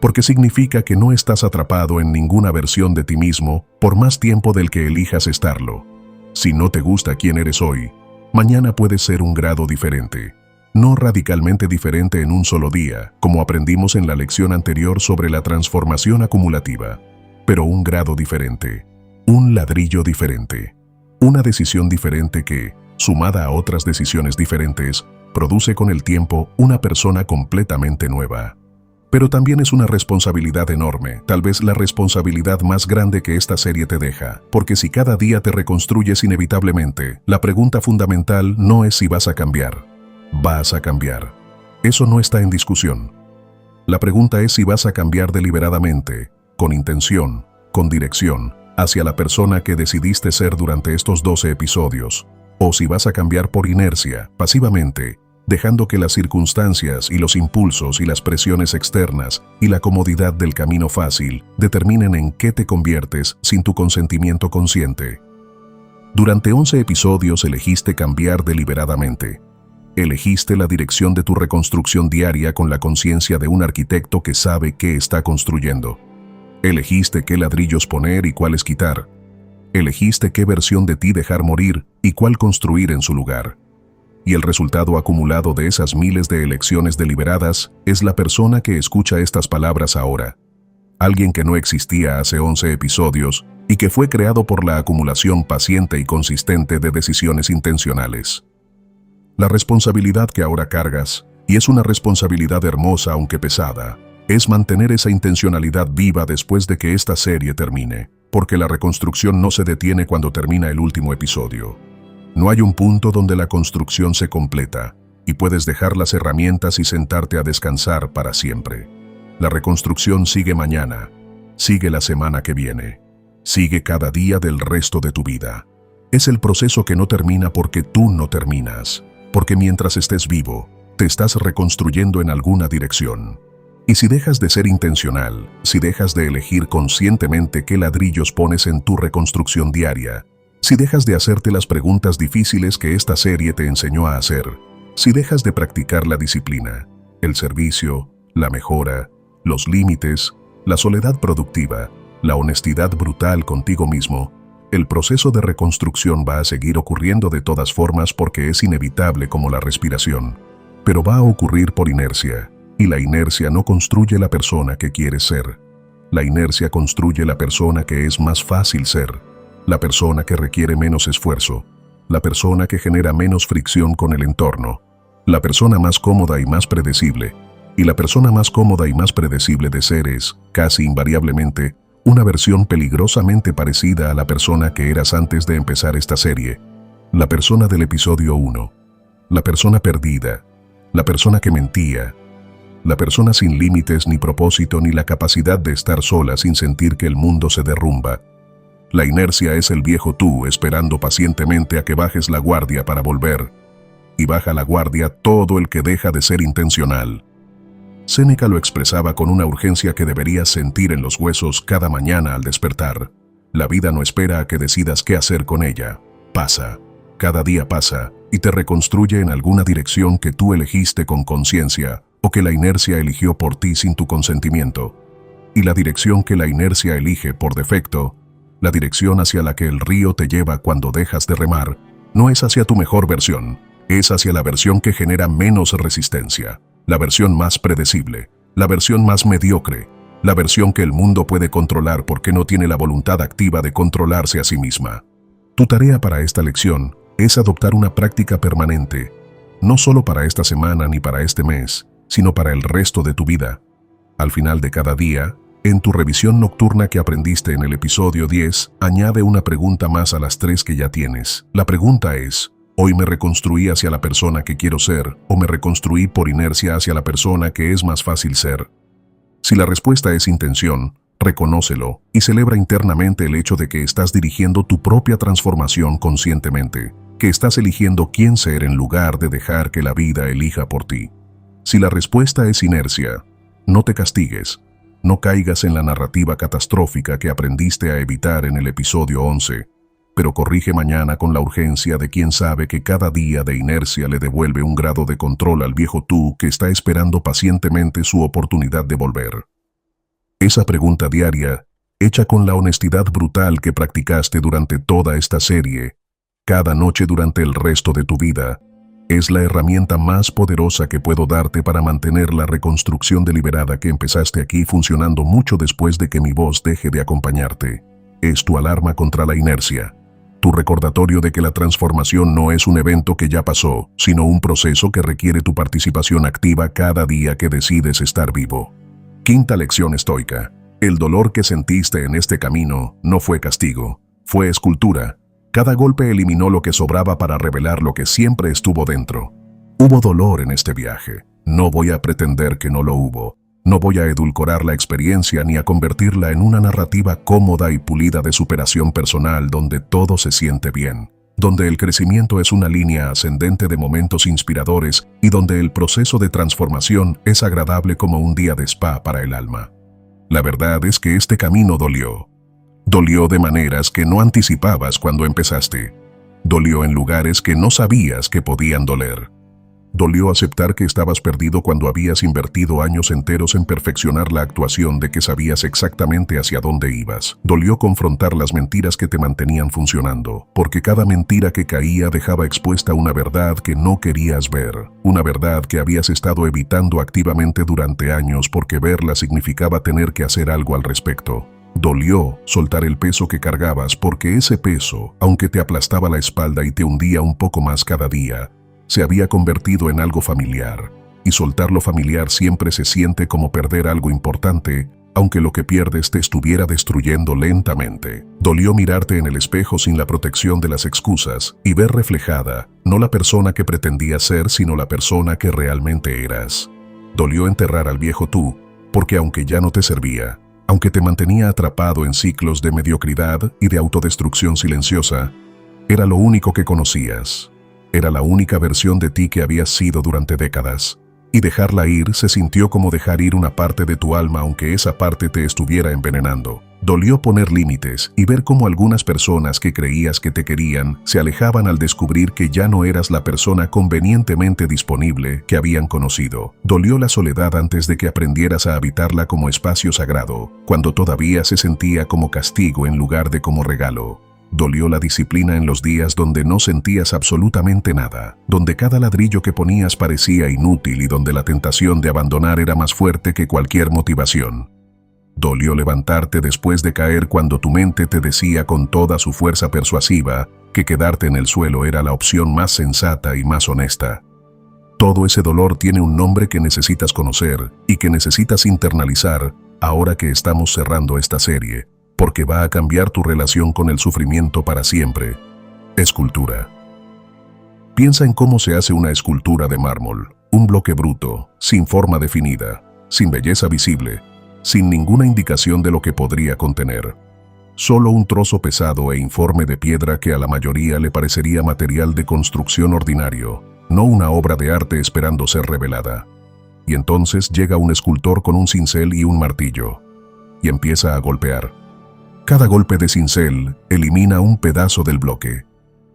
porque significa que no estás atrapado en ninguna versión de ti mismo por más tiempo del que elijas estarlo. Si no te gusta quién eres hoy, Mañana puede ser un grado diferente. No radicalmente diferente en un solo día, como aprendimos en la lección anterior sobre la transformación acumulativa, pero un grado diferente, un ladrillo diferente, una decisión diferente que, sumada a otras decisiones diferentes, produce con el tiempo una persona completamente nueva. Pero también es una responsabilidad enorme, tal vez la responsabilidad más grande que esta serie te deja, porque si cada día te reconstruyes inevitablemente, la pregunta fundamental no es si vas a cambiar. Vas a cambiar. Eso no está en discusión. La pregunta es si vas a cambiar deliberadamente, con intención, con dirección, hacia la persona que decidiste ser durante estos 12 episodios, o si vas a cambiar por inercia, pasivamente, dejando que las circunstancias y los impulsos y las presiones externas y la comodidad del camino fácil determinen en qué te conviertes sin tu consentimiento consciente. Durante 11 episodios elegiste cambiar deliberadamente. Elegiste la dirección de tu reconstrucción diaria con la conciencia de un arquitecto que sabe qué está construyendo. Elegiste qué ladrillos poner y cuáles quitar. Elegiste qué versión de ti dejar morir y cuál construir en su lugar. Y el resultado acumulado de esas miles de elecciones deliberadas es la persona que escucha estas palabras ahora. Alguien que no existía hace 11 episodios y que fue creado por la acumulación paciente y consistente de decisiones intencionales. La responsabilidad que ahora cargas, y es una responsabilidad hermosa aunque pesada, es mantener esa intencionalidad viva después de que esta serie termine, porque la reconstrucción no se detiene cuando termina el último episodio. No hay un punto donde la construcción se completa y puedes dejar las herramientas y sentarte a descansar para siempre. La reconstrucción sigue mañana, sigue la semana que viene, sigue cada día del resto de tu vida. Es el proceso que no termina porque tú no terminas, porque mientras estés vivo, te estás reconstruyendo en alguna dirección. Y si dejas de ser intencional, si dejas de elegir conscientemente qué ladrillos pones en tu reconstrucción diaria, si dejas de hacerte las preguntas difíciles que esta serie te enseñó a hacer, si dejas de practicar la disciplina, el servicio, la mejora, los límites, la soledad productiva, la honestidad brutal contigo mismo, el proceso de reconstrucción va a seguir ocurriendo de todas formas porque es inevitable como la respiración, pero va a ocurrir por inercia, y la inercia no construye la persona que quieres ser. La inercia construye la persona que es más fácil ser. La persona que requiere menos esfuerzo, la persona que genera menos fricción con el entorno, la persona más cómoda y más predecible, y la persona más cómoda y más predecible de ser es, casi invariablemente, una versión peligrosamente parecida a la persona que eras antes de empezar esta serie, la persona del episodio 1, la persona perdida, la persona que mentía, la persona sin límites ni propósito ni la capacidad de estar sola sin sentir que el mundo se derrumba. La inercia es el viejo tú esperando pacientemente a que bajes la guardia para volver. Y baja la guardia todo el que deja de ser intencional. Séneca lo expresaba con una urgencia que deberías sentir en los huesos cada mañana al despertar. La vida no espera a que decidas qué hacer con ella. Pasa. Cada día pasa y te reconstruye en alguna dirección que tú elegiste con conciencia o que la inercia eligió por ti sin tu consentimiento. Y la dirección que la inercia elige por defecto, la dirección hacia la que el río te lleva cuando dejas de remar, no es hacia tu mejor versión, es hacia la versión que genera menos resistencia, la versión más predecible, la versión más mediocre, la versión que el mundo puede controlar porque no tiene la voluntad activa de controlarse a sí misma. Tu tarea para esta lección es adoptar una práctica permanente, no solo para esta semana ni para este mes, sino para el resto de tu vida. Al final de cada día, en tu revisión nocturna que aprendiste en el episodio 10, añade una pregunta más a las 3 que ya tienes. La pregunta es, ¿hoy me reconstruí hacia la persona que quiero ser o me reconstruí por inercia hacia la persona que es más fácil ser? Si la respuesta es intención, reconócelo y celebra internamente el hecho de que estás dirigiendo tu propia transformación conscientemente, que estás eligiendo quién ser en lugar de dejar que la vida elija por ti. Si la respuesta es inercia, no te castigues. No caigas en la narrativa catastrófica que aprendiste a evitar en el episodio 11, pero corrige mañana con la urgencia de quien sabe que cada día de inercia le devuelve un grado de control al viejo tú que está esperando pacientemente su oportunidad de volver. Esa pregunta diaria, hecha con la honestidad brutal que practicaste durante toda esta serie, cada noche durante el resto de tu vida, es la herramienta más poderosa que puedo darte para mantener la reconstrucción deliberada que empezaste aquí funcionando mucho después de que mi voz deje de acompañarte. Es tu alarma contra la inercia, tu recordatorio de que la transformación no es un evento que ya pasó, sino un proceso que requiere tu participación activa cada día que decides estar vivo. Quinta lección estoica. El dolor que sentiste en este camino no fue castigo, fue escultura. Cada golpe eliminó lo que sobraba para revelar lo que siempre estuvo dentro. Hubo dolor en este viaje. No voy a pretender que no lo hubo. No voy a edulcorar la experiencia ni a convertirla en una narrativa cómoda y pulida de superación personal donde todo se siente bien, donde el crecimiento es una línea ascendente de momentos inspiradores y donde el proceso de transformación es agradable como un día de spa para el alma. La verdad es que este camino dolió. Dolió de maneras que no anticipabas cuando empezaste. Dolió en lugares que no sabías que podían doler. Dolió aceptar que estabas perdido cuando habías invertido años enteros en perfeccionar la actuación de que sabías exactamente hacia dónde ibas. Dolió confrontar las mentiras que te mantenían funcionando, porque cada mentira que caía dejaba expuesta una verdad que no querías ver, una verdad que habías estado evitando activamente durante años porque verla significaba tener que hacer algo al respecto. Dolió soltar el peso que cargabas porque ese peso, aunque te aplastaba la espalda y te hundía un poco más cada día, se había convertido en algo familiar. Y soltar lo familiar siempre se siente como perder algo importante, aunque lo que pierdes te estuviera destruyendo lentamente. Dolió mirarte en el espejo sin la protección de las excusas y ver reflejada, no la persona que pretendías ser, sino la persona que realmente eras. Dolió enterrar al viejo tú, porque aunque ya no te servía, aunque te mantenía atrapado en ciclos de mediocridad y de autodestrucción silenciosa, era lo único que conocías. Era la única versión de ti que habías sido durante décadas. Y dejarla ir se sintió como dejar ir una parte de tu alma aunque esa parte te estuviera envenenando. Dolió poner límites y ver cómo algunas personas que creías que te querían se alejaban al descubrir que ya no eras la persona convenientemente disponible que habían conocido. Dolió la soledad antes de que aprendieras a habitarla como espacio sagrado, cuando todavía se sentía como castigo en lugar de como regalo. Dolió la disciplina en los días donde no sentías absolutamente nada, donde cada ladrillo que ponías parecía inútil y donde la tentación de abandonar era más fuerte que cualquier motivación. Dolió levantarte después de caer cuando tu mente te decía con toda su fuerza persuasiva que quedarte en el suelo era la opción más sensata y más honesta. Todo ese dolor tiene un nombre que necesitas conocer y que necesitas internalizar ahora que estamos cerrando esta serie, porque va a cambiar tu relación con el sufrimiento para siempre. Escultura. Piensa en cómo se hace una escultura de mármol, un bloque bruto, sin forma definida, sin belleza visible, sin ninguna indicación de lo que podría contener. Solo un trozo pesado e informe de piedra que a la mayoría le parecería material de construcción ordinario, no una obra de arte esperando ser revelada. Y entonces llega un escultor con un cincel y un martillo, y empieza a golpear. Cada golpe de cincel elimina un pedazo del bloque.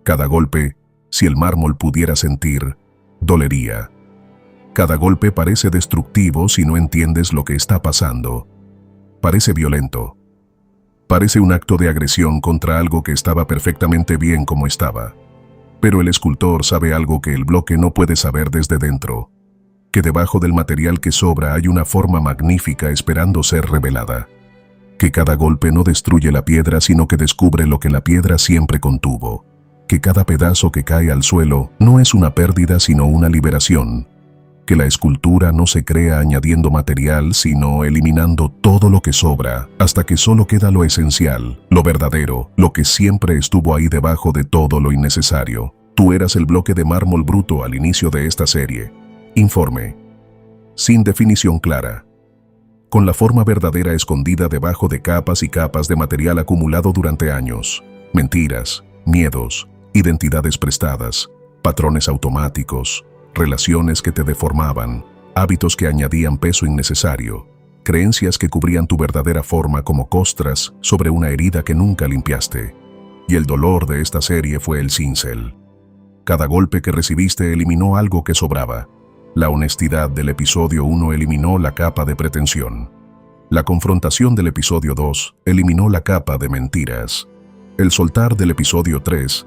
Cada golpe, si el mármol pudiera sentir, dolería. Cada golpe parece destructivo si no entiendes lo que está pasando. Parece violento. Parece un acto de agresión contra algo que estaba perfectamente bien como estaba. Pero el escultor sabe algo que el bloque no puede saber desde dentro, que debajo del material que sobra hay una forma magnífica esperando ser revelada. Que cada golpe no destruye la piedra sino que descubre lo que la piedra siempre contuvo. Que cada pedazo que cae al suelo no es una pérdida sino una liberación. Que la escultura no se crea añadiendo material sino eliminando todo lo que sobra hasta que solo queda lo esencial, lo verdadero, lo que siempre estuvo ahí debajo de todo lo innecesario. Tú eras el bloque de mármol bruto al inicio de esta serie. Informe. Sin definición clara. Con la forma verdadera escondida debajo de capas y capas de material acumulado durante años. Mentiras, miedos, identidades prestadas, patrones automáticos, relaciones que te deformaban, hábitos que añadían peso innecesario, creencias que cubrían tu verdadera forma como costras sobre una herida que nunca limpiaste. Y el dolor de esta serie fue el cincel. Cada golpe que recibiste eliminó algo que sobraba. La honestidad del episodio 1 eliminó la capa de pretensión. La confrontación del episodio 2 eliminó la capa de mentiras. El soltar del episodio 3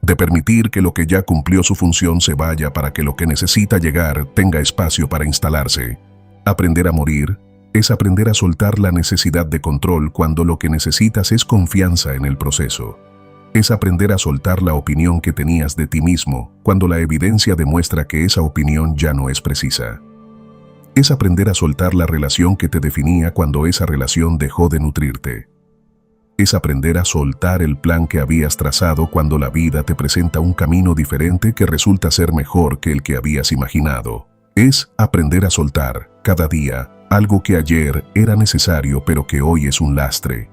de permitir que lo que ya cumplió su función se vaya para que lo que necesita llegar tenga espacio para instalarse. Aprender a morir es aprender a soltar la necesidad de control cuando lo que necesitas es confianza en el proceso. Es aprender a soltar la opinión que tenías de ti mismo cuando la evidencia demuestra que esa opinión ya no es precisa. Es aprender a soltar la relación que te definía cuando esa relación dejó de nutrirte. Es aprender a soltar el plan que habías trazado cuando la vida te presenta un camino diferente que resulta ser mejor que el que habías imaginado. Es aprender a soltar, cada día, algo que ayer era necesario pero que hoy es un lastre.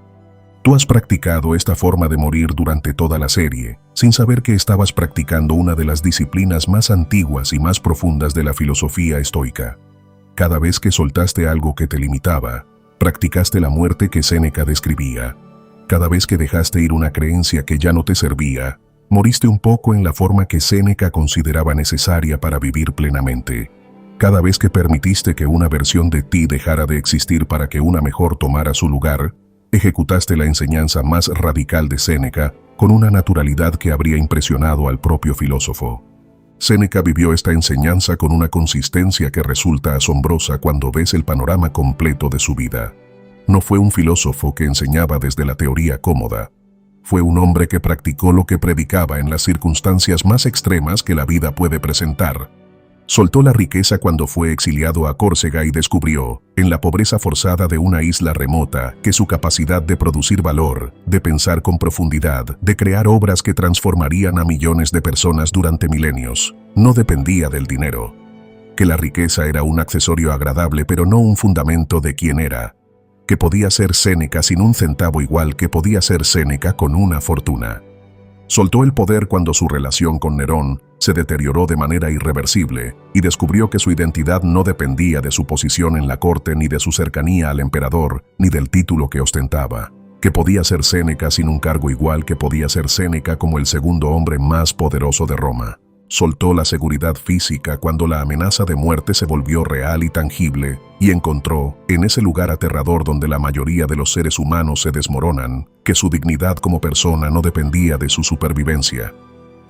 Tú has practicado esta forma de morir durante toda la serie, sin saber que estabas practicando una de las disciplinas más antiguas y más profundas de la filosofía estoica. Cada vez que soltaste algo que te limitaba, practicaste la muerte que Séneca describía. Cada vez que dejaste ir una creencia que ya no te servía, moriste un poco en la forma que Séneca consideraba necesaria para vivir plenamente. Cada vez que permitiste que una versión de ti dejara de existir para que una mejor tomara su lugar, ejecutaste la enseñanza más radical de Séneca con una naturalidad que habría impresionado al propio filósofo. Séneca vivió esta enseñanza con una consistencia que resulta asombrosa cuando ves el panorama completo de su vida. No fue un filósofo que enseñaba desde la teoría cómoda. Fue un hombre que practicó lo que predicaba en las circunstancias más extremas que la vida puede presentar. Soltó la riqueza cuando fue exiliado a Córcega y descubrió, en la pobreza forzada de una isla remota, que su capacidad de producir valor, de pensar con profundidad, de crear obras que transformarían a millones de personas durante milenios, no dependía del dinero. Que la riqueza era un accesorio agradable pero no un fundamento de quién era. Que podía ser Séneca sin un centavo igual que podía ser Séneca con una fortuna. Soltó el poder cuando su relación con Nerón se deterioró de manera irreversible y descubrió que su identidad no dependía de su posición en la corte ni de su cercanía al emperador ni del título que ostentaba. Que podía ser Séneca sin un cargo igual que podía ser Séneca como el segundo hombre más poderoso de Roma. Soltó la seguridad física cuando la amenaza de muerte se volvió real y tangible y encontró, en ese lugar aterrador donde la mayoría de los seres humanos se desmoronan, que su dignidad como persona no dependía de su supervivencia.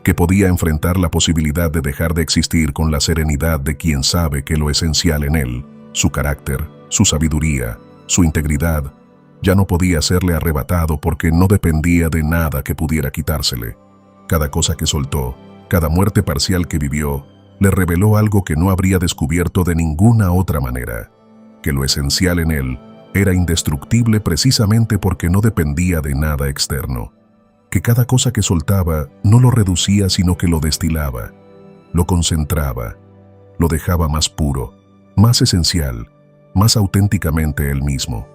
Que podía enfrentar la posibilidad de dejar de existir con la serenidad de quien sabe que lo esencial en él, su carácter, su sabiduría, su integridad, ya no podía serle arrebatado porque no dependía de nada que pudiera quitársele. Cada cosa que soltó, cada muerte parcial que vivió, le reveló algo que no habría descubierto de ninguna otra manera, que lo esencial en él era indestructible precisamente porque no dependía de nada externo, que cada cosa que soltaba no lo reducía sino que lo destilaba, lo concentraba, lo dejaba más puro, más esencial, más auténticamente él mismo.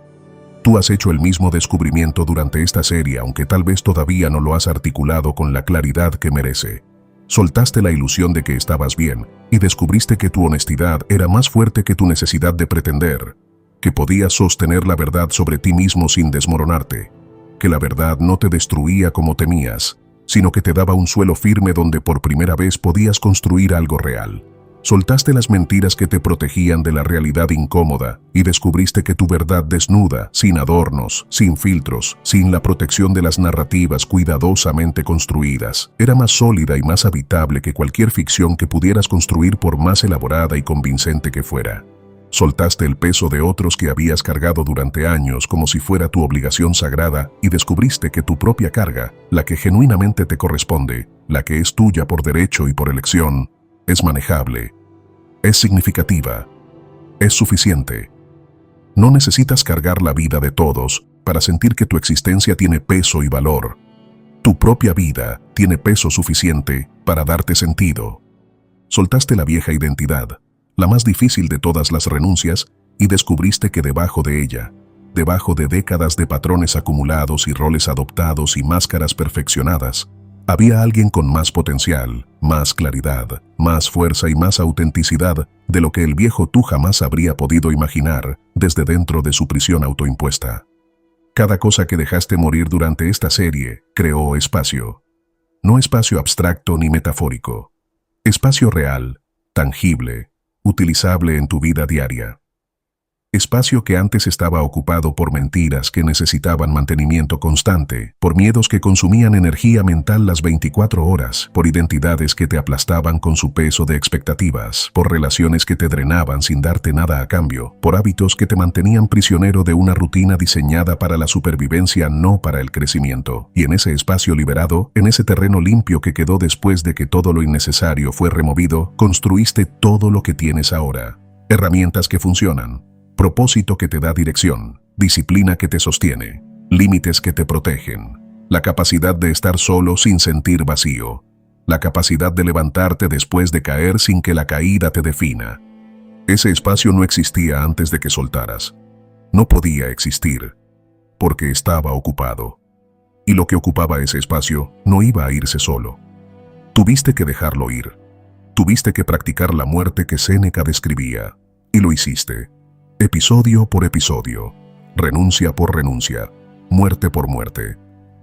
Tú has hecho el mismo descubrimiento durante esta serie, aunque tal vez todavía no lo has articulado con la claridad que merece. Soltaste la ilusión de que estabas bien y descubriste que tu honestidad era más fuerte que tu necesidad de pretender, que podías sostener la verdad sobre ti mismo sin desmoronarte, que la verdad no te destruía como temías, sino que te daba un suelo firme donde por primera vez podías construir algo real. Soltaste las mentiras que te protegían de la realidad incómoda y descubriste que tu verdad desnuda, sin adornos, sin filtros, sin la protección de las narrativas cuidadosamente construidas, era más sólida y más habitable que cualquier ficción que pudieras construir por más elaborada y convincente que fuera. Soltaste el peso de otros que habías cargado durante años como si fuera tu obligación sagrada y descubriste que tu propia carga, la que genuinamente te corresponde, la que es tuya por derecho y por elección, es manejable, es significativa, es suficiente. No necesitas cargar la vida de todos para sentir que tu existencia tiene peso y valor. Tu propia vida tiene peso suficiente para darte sentido. Soltaste la vieja identidad, la más difícil de todas las renuncias, y descubriste que debajo de ella, debajo de décadas de patrones acumulados y roles adoptados y máscaras perfeccionadas, había alguien con más potencial, más claridad, más fuerza y más autenticidad de lo que el viejo tú jamás habría podido imaginar desde dentro de su prisión autoimpuesta. Cada cosa que dejaste morir durante esta serie creó espacio. No espacio abstracto ni metafórico. Espacio real, tangible, utilizable en tu vida diaria. Espacio que antes estaba ocupado por mentiras que necesitaban mantenimiento constante, por miedos que consumían energía mental las 24 horas, por identidades que te aplastaban con su peso de expectativas, por relaciones que te drenaban sin darte nada a cambio, por hábitos que te mantenían prisionero de una rutina diseñada para la supervivencia, no para el crecimiento. Y en ese espacio liberado, en ese terreno limpio que quedó después de que todo lo innecesario fue removido, construiste todo lo que tienes ahora. Herramientas que funcionan. Propósito que te da dirección, disciplina que te sostiene, límites que te protegen, la capacidad de estar solo sin sentir vacío, la capacidad de levantarte después de caer sin que la caída te defina. Ese espacio no existía antes de que soltaras. No podía existir, porque estaba ocupado. Y lo que ocupaba ese espacio no iba a irse solo. Tuviste que dejarlo ir. Tuviste que practicar la muerte que Séneca describía, y lo hiciste. Episodio por episodio, renuncia por renuncia, muerte por muerte.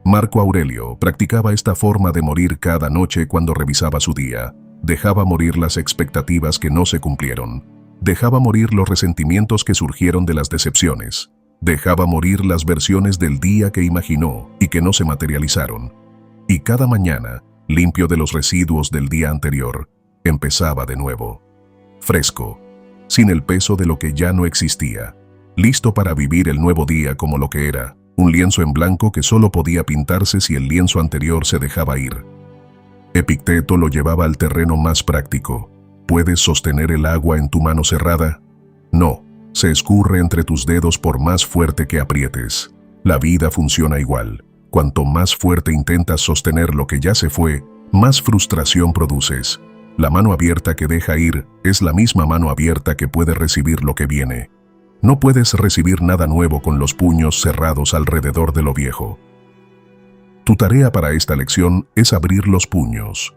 Marco Aurelio practicaba esta forma de morir cada noche cuando revisaba su día. Dejaba morir las expectativas que no se cumplieron. Dejaba morir los resentimientos que surgieron de las decepciones. Dejaba morir las versiones del día que imaginó y que no se materializaron. Y cada mañana, limpio de los residuos del día anterior, empezaba de nuevo. Fresco, sin el peso de lo que ya no existía, listo para vivir el nuevo día como lo que era, un lienzo en blanco que solo podía pintarse si el lienzo anterior se dejaba ir. Epicteto lo llevaba al terreno más práctico. ¿Puedes sostener el agua en tu mano cerrada? No, se escurre entre tus dedos por más fuerte que aprietes. La vida funciona igual. Cuanto más fuerte intentas sostener lo que ya se fue, más frustración produces. La mano abierta que deja ir es la misma mano abierta que puede recibir lo que viene. No puedes recibir nada nuevo con los puños cerrados alrededor de lo viejo. Tu tarea para esta lección es abrir los puños.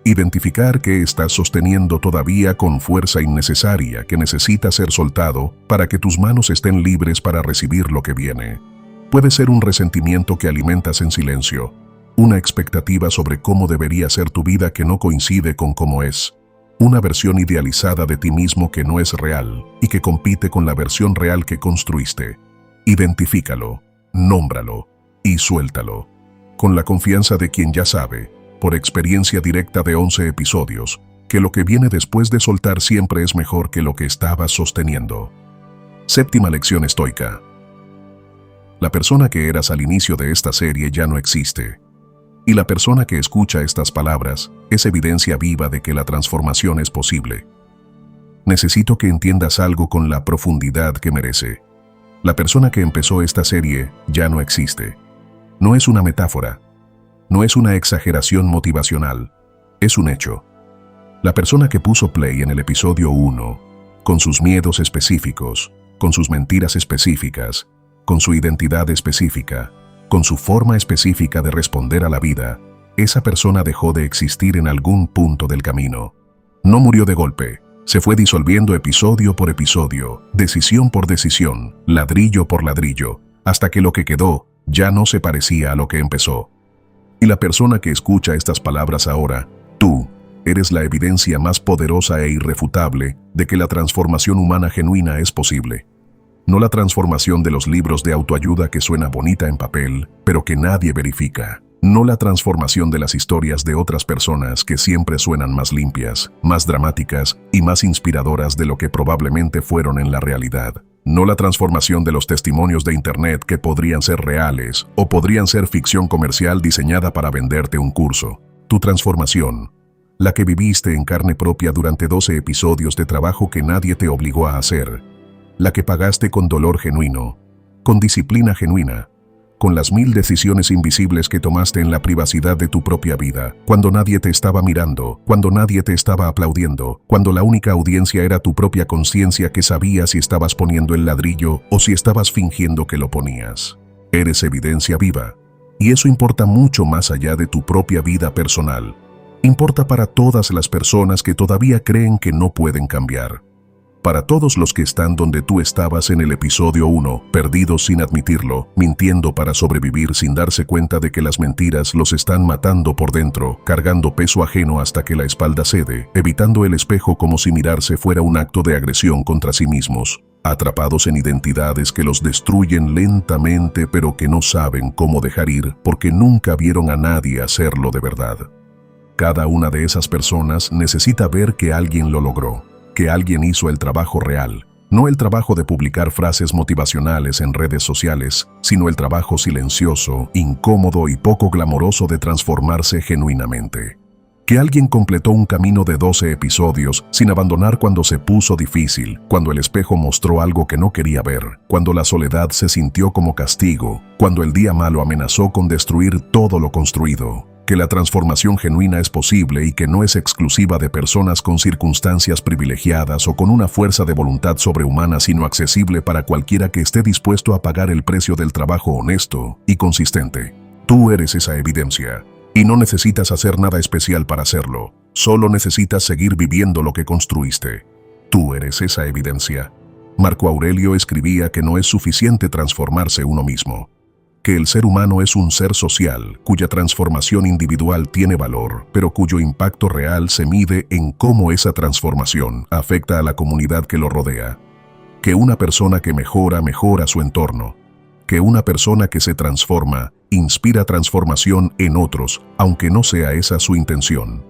Identificar qué estás sosteniendo todavía con fuerza innecesaria que necesita ser soltado para que tus manos estén libres para recibir lo que viene. Puede ser un resentimiento que alimentas en silencio. Una expectativa sobre cómo debería ser tu vida que no coincide con cómo es. Una versión idealizada de ti mismo que no es real y que compite con la versión real que construiste. Identifícalo, nómbralo y suéltalo. Con la confianza de quien ya sabe, por experiencia directa de 11 episodios, que lo que viene después de soltar siempre es mejor que lo que estabas sosteniendo. Séptima lección estoica. La persona que eras al inicio de esta serie ya no existe. Y la persona que escucha estas palabras es evidencia viva de que la transformación es posible. Necesito que entiendas algo con la profundidad que merece. La persona que empezó esta serie ya no existe. No es una metáfora. No es una exageración motivacional. Es un hecho. La persona que puso play en el episodio 1, con sus miedos específicos, con sus mentiras específicas, con su identidad específica, con su forma específica de responder a la vida, esa persona dejó de existir en algún punto del camino. No murió de golpe, se fue disolviendo episodio por episodio, decisión por decisión, ladrillo por ladrillo, hasta que lo que quedó ya no se parecía a lo que empezó. Y la persona que escucha estas palabras ahora, tú, eres la evidencia más poderosa e irrefutable de que la transformación humana genuina es posible. No la transformación de los libros de autoayuda que suena bonita en papel, pero que nadie verifica. No la transformación de las historias de otras personas que siempre suenan más limpias, más dramáticas y más inspiradoras de lo que probablemente fueron en la realidad. No la transformación de los testimonios de Internet que podrían ser reales o podrían ser ficción comercial diseñada para venderte un curso. Tu transformación, la que viviste en carne propia durante 12 episodios de trabajo que nadie te obligó a hacer. La que pagaste con dolor genuino, con disciplina genuina, con las 1000 decisiones invisibles que tomaste en la privacidad de tu propia vida, cuando nadie te estaba mirando, cuando nadie te estaba aplaudiendo, cuando la única audiencia era tu propia conciencia que sabía si estabas poniendo el ladrillo o si estabas fingiendo que lo ponías. Eres evidencia viva, y eso importa mucho más allá de tu propia vida personal. Importa para todas las personas que todavía creen que no pueden cambiar. Para todos los que están donde tú estabas en el episodio 1, perdidos sin admitirlo, mintiendo para sobrevivir sin darse cuenta de que las mentiras los están matando por dentro, cargando peso ajeno hasta que la espalda cede, evitando el espejo como si mirarse fuera un acto de agresión contra sí mismos. atrapados en identidades que los destruyen lentamente pero que no saben cómo dejar ir porque nunca vieron a nadie hacerlo de verdad. Cada una de esas personas necesita ver que alguien lo logró, que alguien hizo el trabajo real, no el trabajo de publicar frases motivacionales en redes sociales, sino el trabajo silencioso, incómodo y poco glamoroso de transformarse genuinamente. Que alguien completó un camino de 12 episodios sin abandonar cuando se puso difícil, cuando el espejo mostró algo que no quería ver, cuando la soledad se sintió como castigo, cuando el día malo amenazó con destruir todo lo construido. Que la transformación genuina es posible y que no es exclusiva de personas con circunstancias privilegiadas o con una fuerza de voluntad sobrehumana, sino accesible para cualquiera que esté dispuesto a pagar el precio del trabajo honesto y consistente. Tú eres esa evidencia. Y no necesitas hacer nada especial para hacerlo. Solo necesitas seguir viviendo lo que construiste. Tú eres esa evidencia. Marco Aurelio escribía que no es suficiente transformarse uno mismo. Que el ser humano es un ser social, cuya transformación individual tiene valor, pero cuyo impacto real se mide en cómo esa transformación afecta a la comunidad que lo rodea. Que una persona que mejora su entorno. Que una persona que se transforma inspira transformación en otros, aunque no sea esa su intención.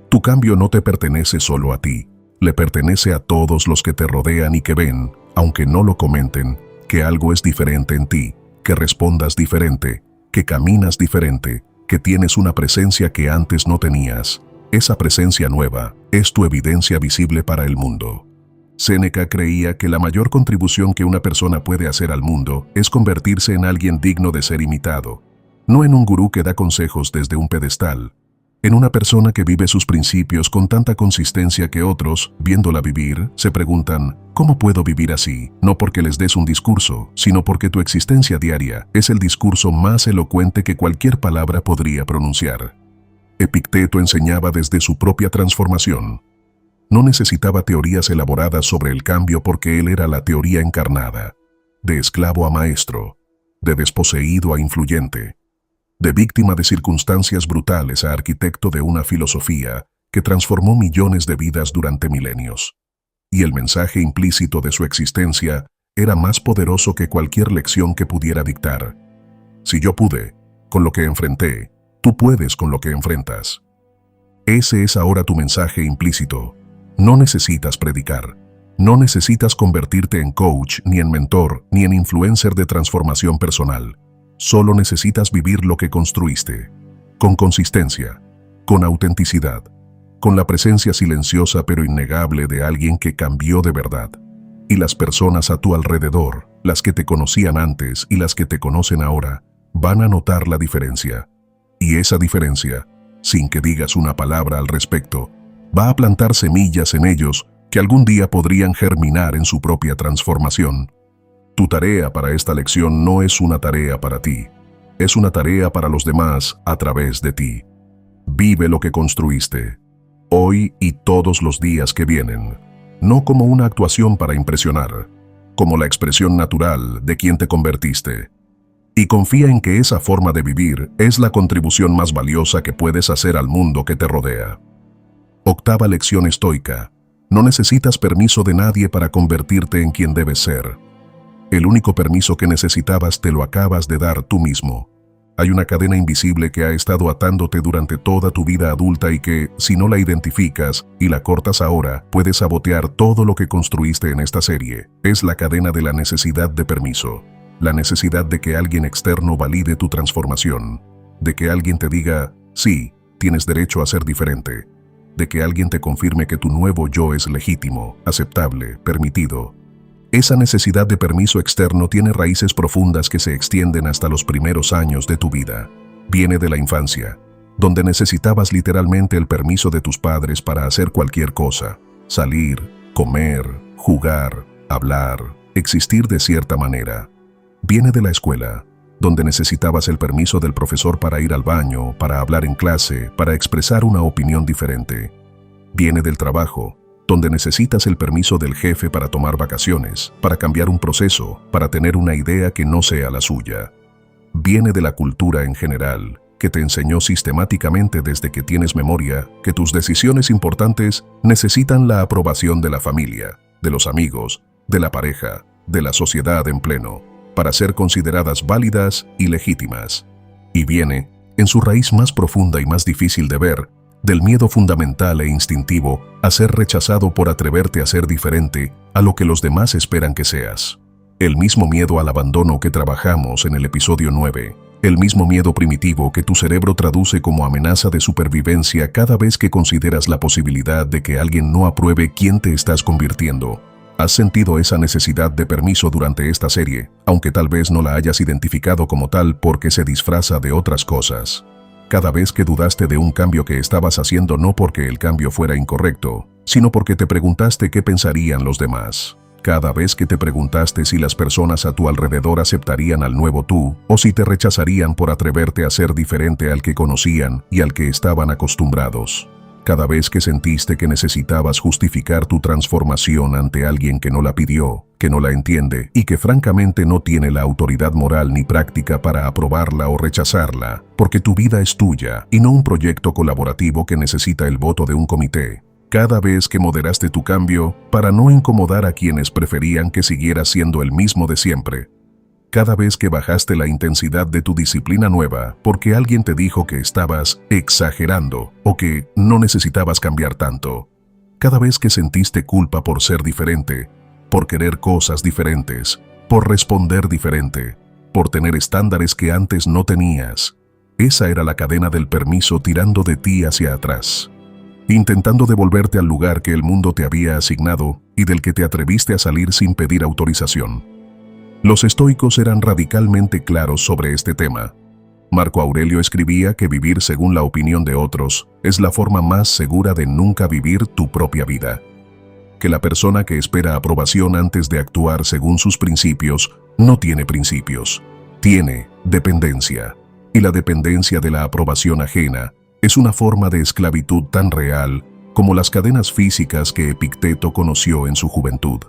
Tu cambio no te pertenece solo a ti, le pertenece a todos los que te rodean y que ven, aunque no lo comenten, que algo es diferente en ti, que respondas diferente, que caminas diferente, que tienes una presencia que antes no tenías. Esa presencia nueva es tu evidencia visible para el mundo. Séneca creía que la mayor contribución que una persona puede hacer al mundo es convertirse en alguien digno de ser imitado, no en un gurú que da consejos desde un pedestal, en una persona que vive sus principios con tanta consistencia que otros, viéndola vivir, se preguntan, ¿cómo puedo vivir así? No porque les des un discurso, sino porque tu existencia diaria es el discurso más elocuente que cualquier palabra podría pronunciar. Epicteto enseñaba desde su propia transformación. No necesitaba teorías elaboradas sobre el cambio porque él era la teoría encarnada, de esclavo a maestro, de desposeído a influyente, de víctima de circunstancias brutales a arquitecto de una filosofía que transformó millones de vidas durante milenios. Y el mensaje implícito de su existencia era más poderoso que cualquier lección que pudiera dictar. Si yo pude, con lo que enfrenté, tú puedes con lo que enfrentas. Ese es ahora tu mensaje implícito. No necesitas predicar. No necesitas convertirte en coach, ni en mentor, ni en influencer de transformación personal. Solo necesitas vivir lo que construiste, con consistencia, con autenticidad, con la presencia silenciosa pero innegable de alguien que cambió de verdad. Y las personas a tu alrededor, las que te conocían antes y las que te conocen ahora, van a notar la diferencia. Y esa diferencia, sin que digas una palabra al respecto, va a plantar semillas en ellos que algún día podrían germinar en su propia transformación. Tu tarea para esta lección no es una tarea para ti, es una tarea para los demás a través de ti. Vive lo que construiste, hoy y todos los días que vienen, no como una actuación para impresionar, como la expresión natural de quien te convertiste. Y confía en que esa forma de vivir es la contribución más valiosa que puedes hacer al mundo que te rodea. Octava lección estoica. No necesitas permiso de nadie para convertirte en quien debes ser. El único permiso que necesitabas te lo acabas de dar tú mismo. Hay una cadena invisible que ha estado atándote durante toda tu vida adulta y que, si no la identificas y la cortas ahora, puedes sabotear todo lo que construiste en esta serie. Es la cadena de la necesidad de permiso. La necesidad de que alguien externo valide tu transformación. De que alguien te diga, sí, tienes derecho a ser diferente. De que alguien te confirme que tu nuevo yo es legítimo, aceptable, permitido. Esa necesidad de permiso externo tiene raíces profundas que se extienden hasta los primeros años de tu vida. Viene de la infancia, donde necesitabas literalmente el permiso de tus padres para hacer cualquier cosa. Salir, comer, jugar, hablar, existir de cierta manera. Viene de la escuela, donde necesitabas el permiso del profesor para ir al baño, para hablar en clase, para expresar una opinión diferente. Viene del trabajo, donde necesitas el permiso del jefe para tomar vacaciones, para cambiar un proceso, para tener una idea que no sea la suya. Viene de la cultura en general, que te enseñó sistemáticamente desde que tienes memoria que tus decisiones importantes necesitan la aprobación de la familia, de los amigos, de la pareja, de la sociedad en pleno, para ser consideradas válidas y legítimas. Y viene, en su raíz más profunda y más difícil de ver, del miedo fundamental e instintivo a ser rechazado por atreverte a ser diferente a lo que los demás esperan que seas. El mismo miedo al abandono que trabajamos en el episodio 9, el mismo miedo primitivo que tu cerebro traduce como amenaza de supervivencia cada vez que consideras la posibilidad de que alguien no apruebe quién te estás convirtiendo. ¿Has sentido esa necesidad de permiso durante esta serie, aunque tal vez no la hayas identificado como tal porque se disfraza de otras cosas? Cada vez que dudaste de un cambio que estabas haciendo no porque el cambio fuera incorrecto, sino porque te preguntaste qué pensarían los demás. Cada vez que te preguntaste si las personas a tu alrededor aceptarían al nuevo tú o si te rechazarían por atreverte a ser diferente al que conocían y al que estaban acostumbrados. Cada vez que sentiste que necesitabas justificar tu transformación ante alguien que no la pidió, que no la entiende y que francamente no tiene la autoridad moral ni práctica para aprobarla o rechazarla, porque tu vida es tuya y no un proyecto colaborativo que necesita el voto de un comité. Cada vez que moderaste tu cambio para no incomodar a quienes preferían que siguieras siendo el mismo de siempre. Cada vez que bajaste la intensidad de tu disciplina nueva porque alguien te dijo que estabas exagerando o que no necesitabas cambiar tanto. Cada vez que sentiste culpa por ser diferente, por querer cosas diferentes, por responder diferente, por tener estándares que antes no tenías. Esa era la cadena del permiso tirando de ti hacia atrás, intentando devolverte al lugar que el mundo te había asignado y del que te atreviste a salir sin pedir autorización. Los estoicos eran radicalmente claros sobre este tema. Marco Aurelio escribía que vivir según la opinión de otros es la forma más segura de nunca vivir tu propia vida. Que la persona que espera aprobación antes de actuar según sus principios no tiene principios, tiene dependencia. Y la dependencia de la aprobación ajena es una forma de esclavitud tan real como las cadenas físicas que Epicteto conoció en su juventud.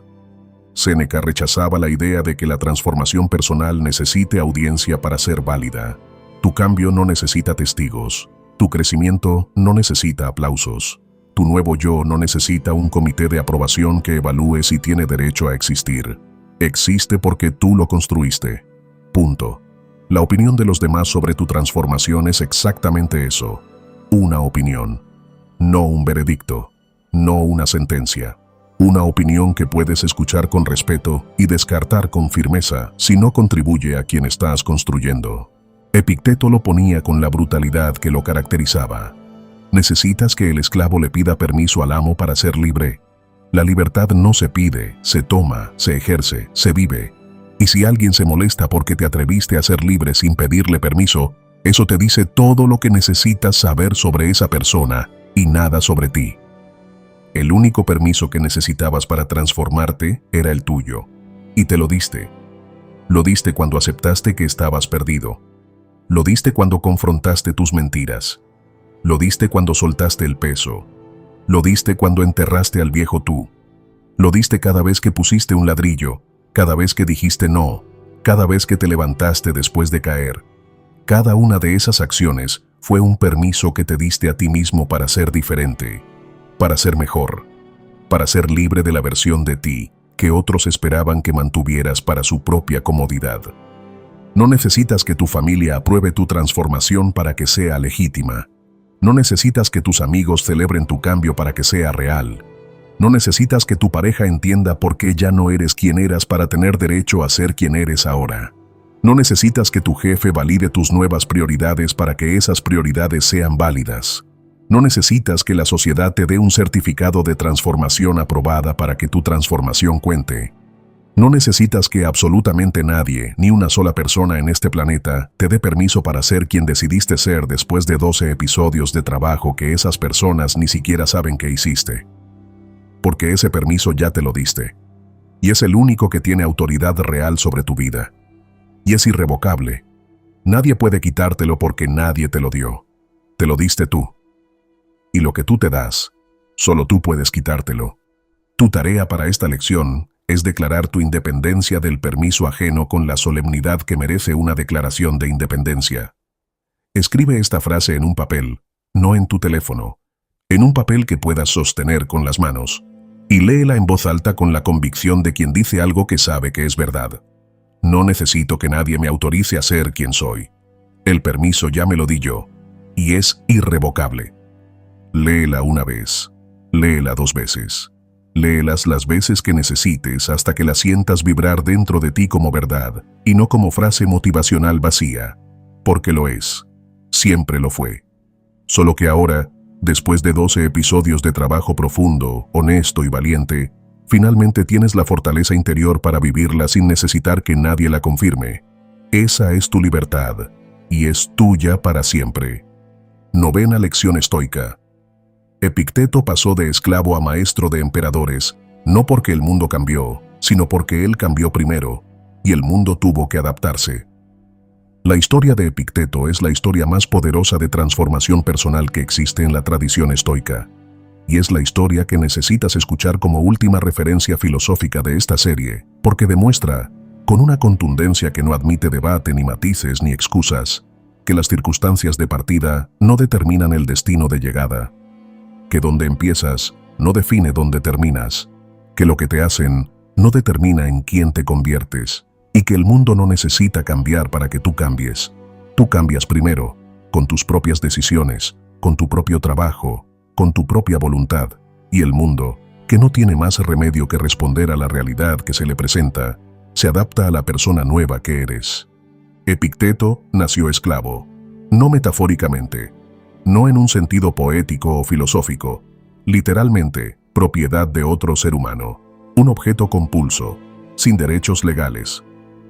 Séneca rechazaba la idea de que la transformación personal necesite audiencia para ser válida. Tu cambio no necesita testigos. Tu crecimiento no necesita aplausos. Tu nuevo yo no necesita un comité de aprobación que evalúe si tiene derecho a existir. Existe porque tú lo construiste. Punto. La opinión de los demás sobre tu transformación es exactamente eso. Una opinión. No un veredicto. No una sentencia. Una opinión que puedes escuchar con respeto y descartar con firmeza si no contribuye a quien estás construyendo. Epicteto lo ponía con la brutalidad que lo caracterizaba. ¿Necesitas que el esclavo le pida permiso al amo para ser libre? La libertad no se pide, se toma, se ejerce, se vive. Y si alguien se molesta porque te atreviste a ser libre sin pedirle permiso, eso te dice todo lo que necesitas saber sobre esa persona y nada sobre ti. El único permiso que necesitabas para transformarte era el tuyo, y te lo diste. Lo diste cuando aceptaste que estabas perdido. Lo diste cuando confrontaste tus mentiras. Lo diste cuando soltaste el peso. Lo diste cuando enterraste al viejo tú. Lo diste cada vez que pusiste un ladrillo, cada vez que dijiste no, cada vez que te levantaste después de caer. Cada una de esas acciones fue un permiso que te diste a ti mismo para ser diferente. Para ser mejor, para ser libre de la versión de ti que otros esperaban que mantuvieras para su propia comodidad. No necesitas que tu familia apruebe tu transformación para que sea legítima. No necesitas que tus amigos celebren tu cambio para que sea real. No necesitas que tu pareja entienda por qué ya no eres quien eras para tener derecho a ser quien eres ahora. No necesitas que tu jefe valide tus nuevas prioridades para que esas prioridades sean válidas. No necesitas que la sociedad te dé un certificado de transformación aprobada para que tu transformación cuente. No necesitas que absolutamente nadie, ni una sola persona en este planeta, te dé permiso para ser quien decidiste ser después de 12 episodios de trabajo que esas personas ni siquiera saben que hiciste. Porque ese permiso ya te lo diste. Y es el único que tiene autoridad real sobre tu vida. Y es irrevocable. Nadie puede quitártelo porque nadie te lo dio. Te lo diste tú. Y lo que tú te das, solo tú puedes quitártelo. Tu tarea para esta lección es declarar tu independencia del permiso ajeno con la solemnidad que merece una declaración de independencia. Escribe esta frase en un papel, no en tu teléfono, en un papel que puedas sostener con las manos. Y léela en voz alta con la convicción de quien dice algo que sabe que es verdad. No necesito que nadie me autorice a ser quien soy. El permiso ya me lo di yo, y es irrevocable. Léela una vez, léela 2 veces. Léelas las veces que necesites hasta que la sientas vibrar dentro de ti como verdad y no como frase motivacional vacía, porque lo es, siempre lo fue. Solo que ahora, después de 12 episodios de trabajo profundo, honesto y valiente, finalmente tienes la fortaleza interior para vivirla sin necesitar que nadie la confirme. Esa es tu libertad, y es tuya para siempre. 9ª lección estoica. Epicteto pasó de esclavo a maestro de emperadores, no porque el mundo cambió, sino porque él cambió primero, y el mundo tuvo que adaptarse. La historia de Epicteto es la historia más poderosa de transformación personal que existe en la tradición estoica, y es la historia que necesitas escuchar como última referencia filosófica de esta serie, porque demuestra, con una contundencia que no admite debate ni matices ni excusas, que las circunstancias de partida no determinan el destino de llegada, que donde empiezas no define dónde terminas, que lo que te hacen no determina en quién te conviertes, y que el mundo no necesita cambiar para que tú cambies. Tú cambias primero, con tus propias decisiones, con tu propio trabajo, con tu propia voluntad, y el mundo, que no tiene más remedio que responder a la realidad que se le presenta, se adapta a la persona nueva que eres. Epicteto nació esclavo, no metafóricamente, no en un sentido poético o filosófico, literalmente, propiedad de otro ser humano, un objeto compulso, sin derechos legales,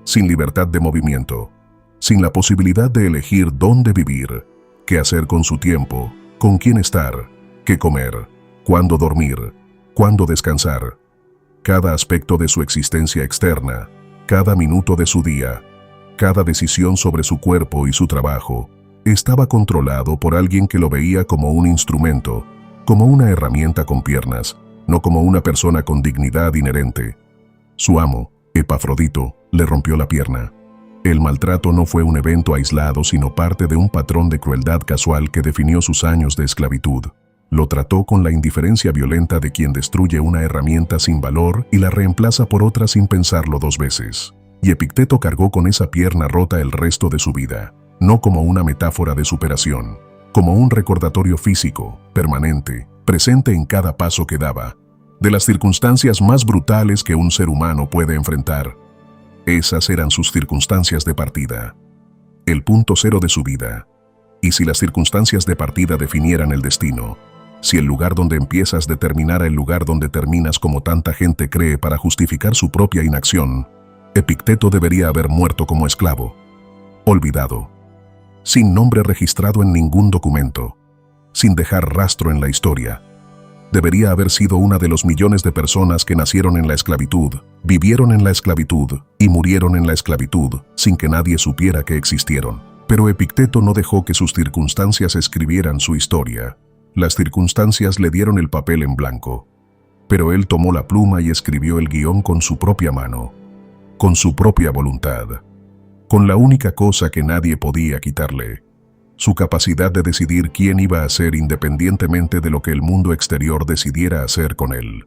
sin libertad de movimiento, sin la posibilidad de elegir dónde vivir, qué hacer con su tiempo, con quién estar, qué comer, cuándo dormir, cuándo descansar. Cada aspecto de su existencia externa, cada minuto de su día, cada decisión sobre su cuerpo y su trabajo, estaba controlado por alguien que lo veía como un instrumento, como una herramienta con piernas, no como una persona con dignidad inherente. Su amo, Epafrodito, le rompió la pierna. El maltrato no fue un evento aislado, sino parte de un patrón de crueldad casual que definió sus años de esclavitud. Lo trató con la indiferencia violenta de quien destruye una herramienta sin valor y la reemplaza por otra sin pensarlo 2 veces. Y Epicteto cargó con esa pierna rota el resto de su vida, no como una metáfora de superación, como un recordatorio físico, permanente, presente en cada paso que daba, de las circunstancias más brutales que un ser humano puede enfrentar. Esas eran sus circunstancias de partida, el punto cero de su vida. Y si las circunstancias de partida definieran el destino, si el lugar donde empiezas determinara el lugar donde terminas como tanta gente cree para justificar su propia inacción, Epicteto debería haber muerto como esclavo, olvidado, sin nombre registrado en ningún documento, sin dejar rastro en la historia. Debería haber sido una de los millones de personas que nacieron en la esclavitud, vivieron en la esclavitud y murieron en la esclavitud sin que nadie supiera que existieron. Pero Epicteto no dejó que sus circunstancias escribieran su historia. Las circunstancias le dieron el papel en blanco. Pero él tomó la pluma y escribió el guión con su propia mano, con su propia voluntad, con la única cosa que nadie podía quitarle: su capacidad de decidir quién iba a ser independientemente de lo que el mundo exterior decidiera hacer con él.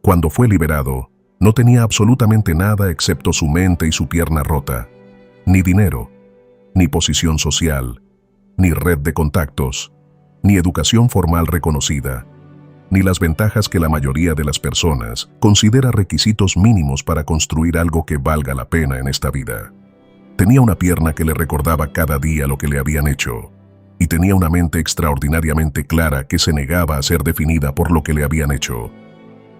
Cuando fue liberado, no tenía absolutamente nada excepto su mente y su pierna rota, ni dinero, ni posición social, ni red de contactos, ni educación formal reconocida, ni las ventajas que la mayoría de las personas considera requisitos mínimos para construir algo que valga la pena en esta vida. Tenía una pierna que le recordaba cada día lo que le habían hecho, y tenía una mente extraordinariamente clara que se negaba a ser definida por lo que le habían hecho.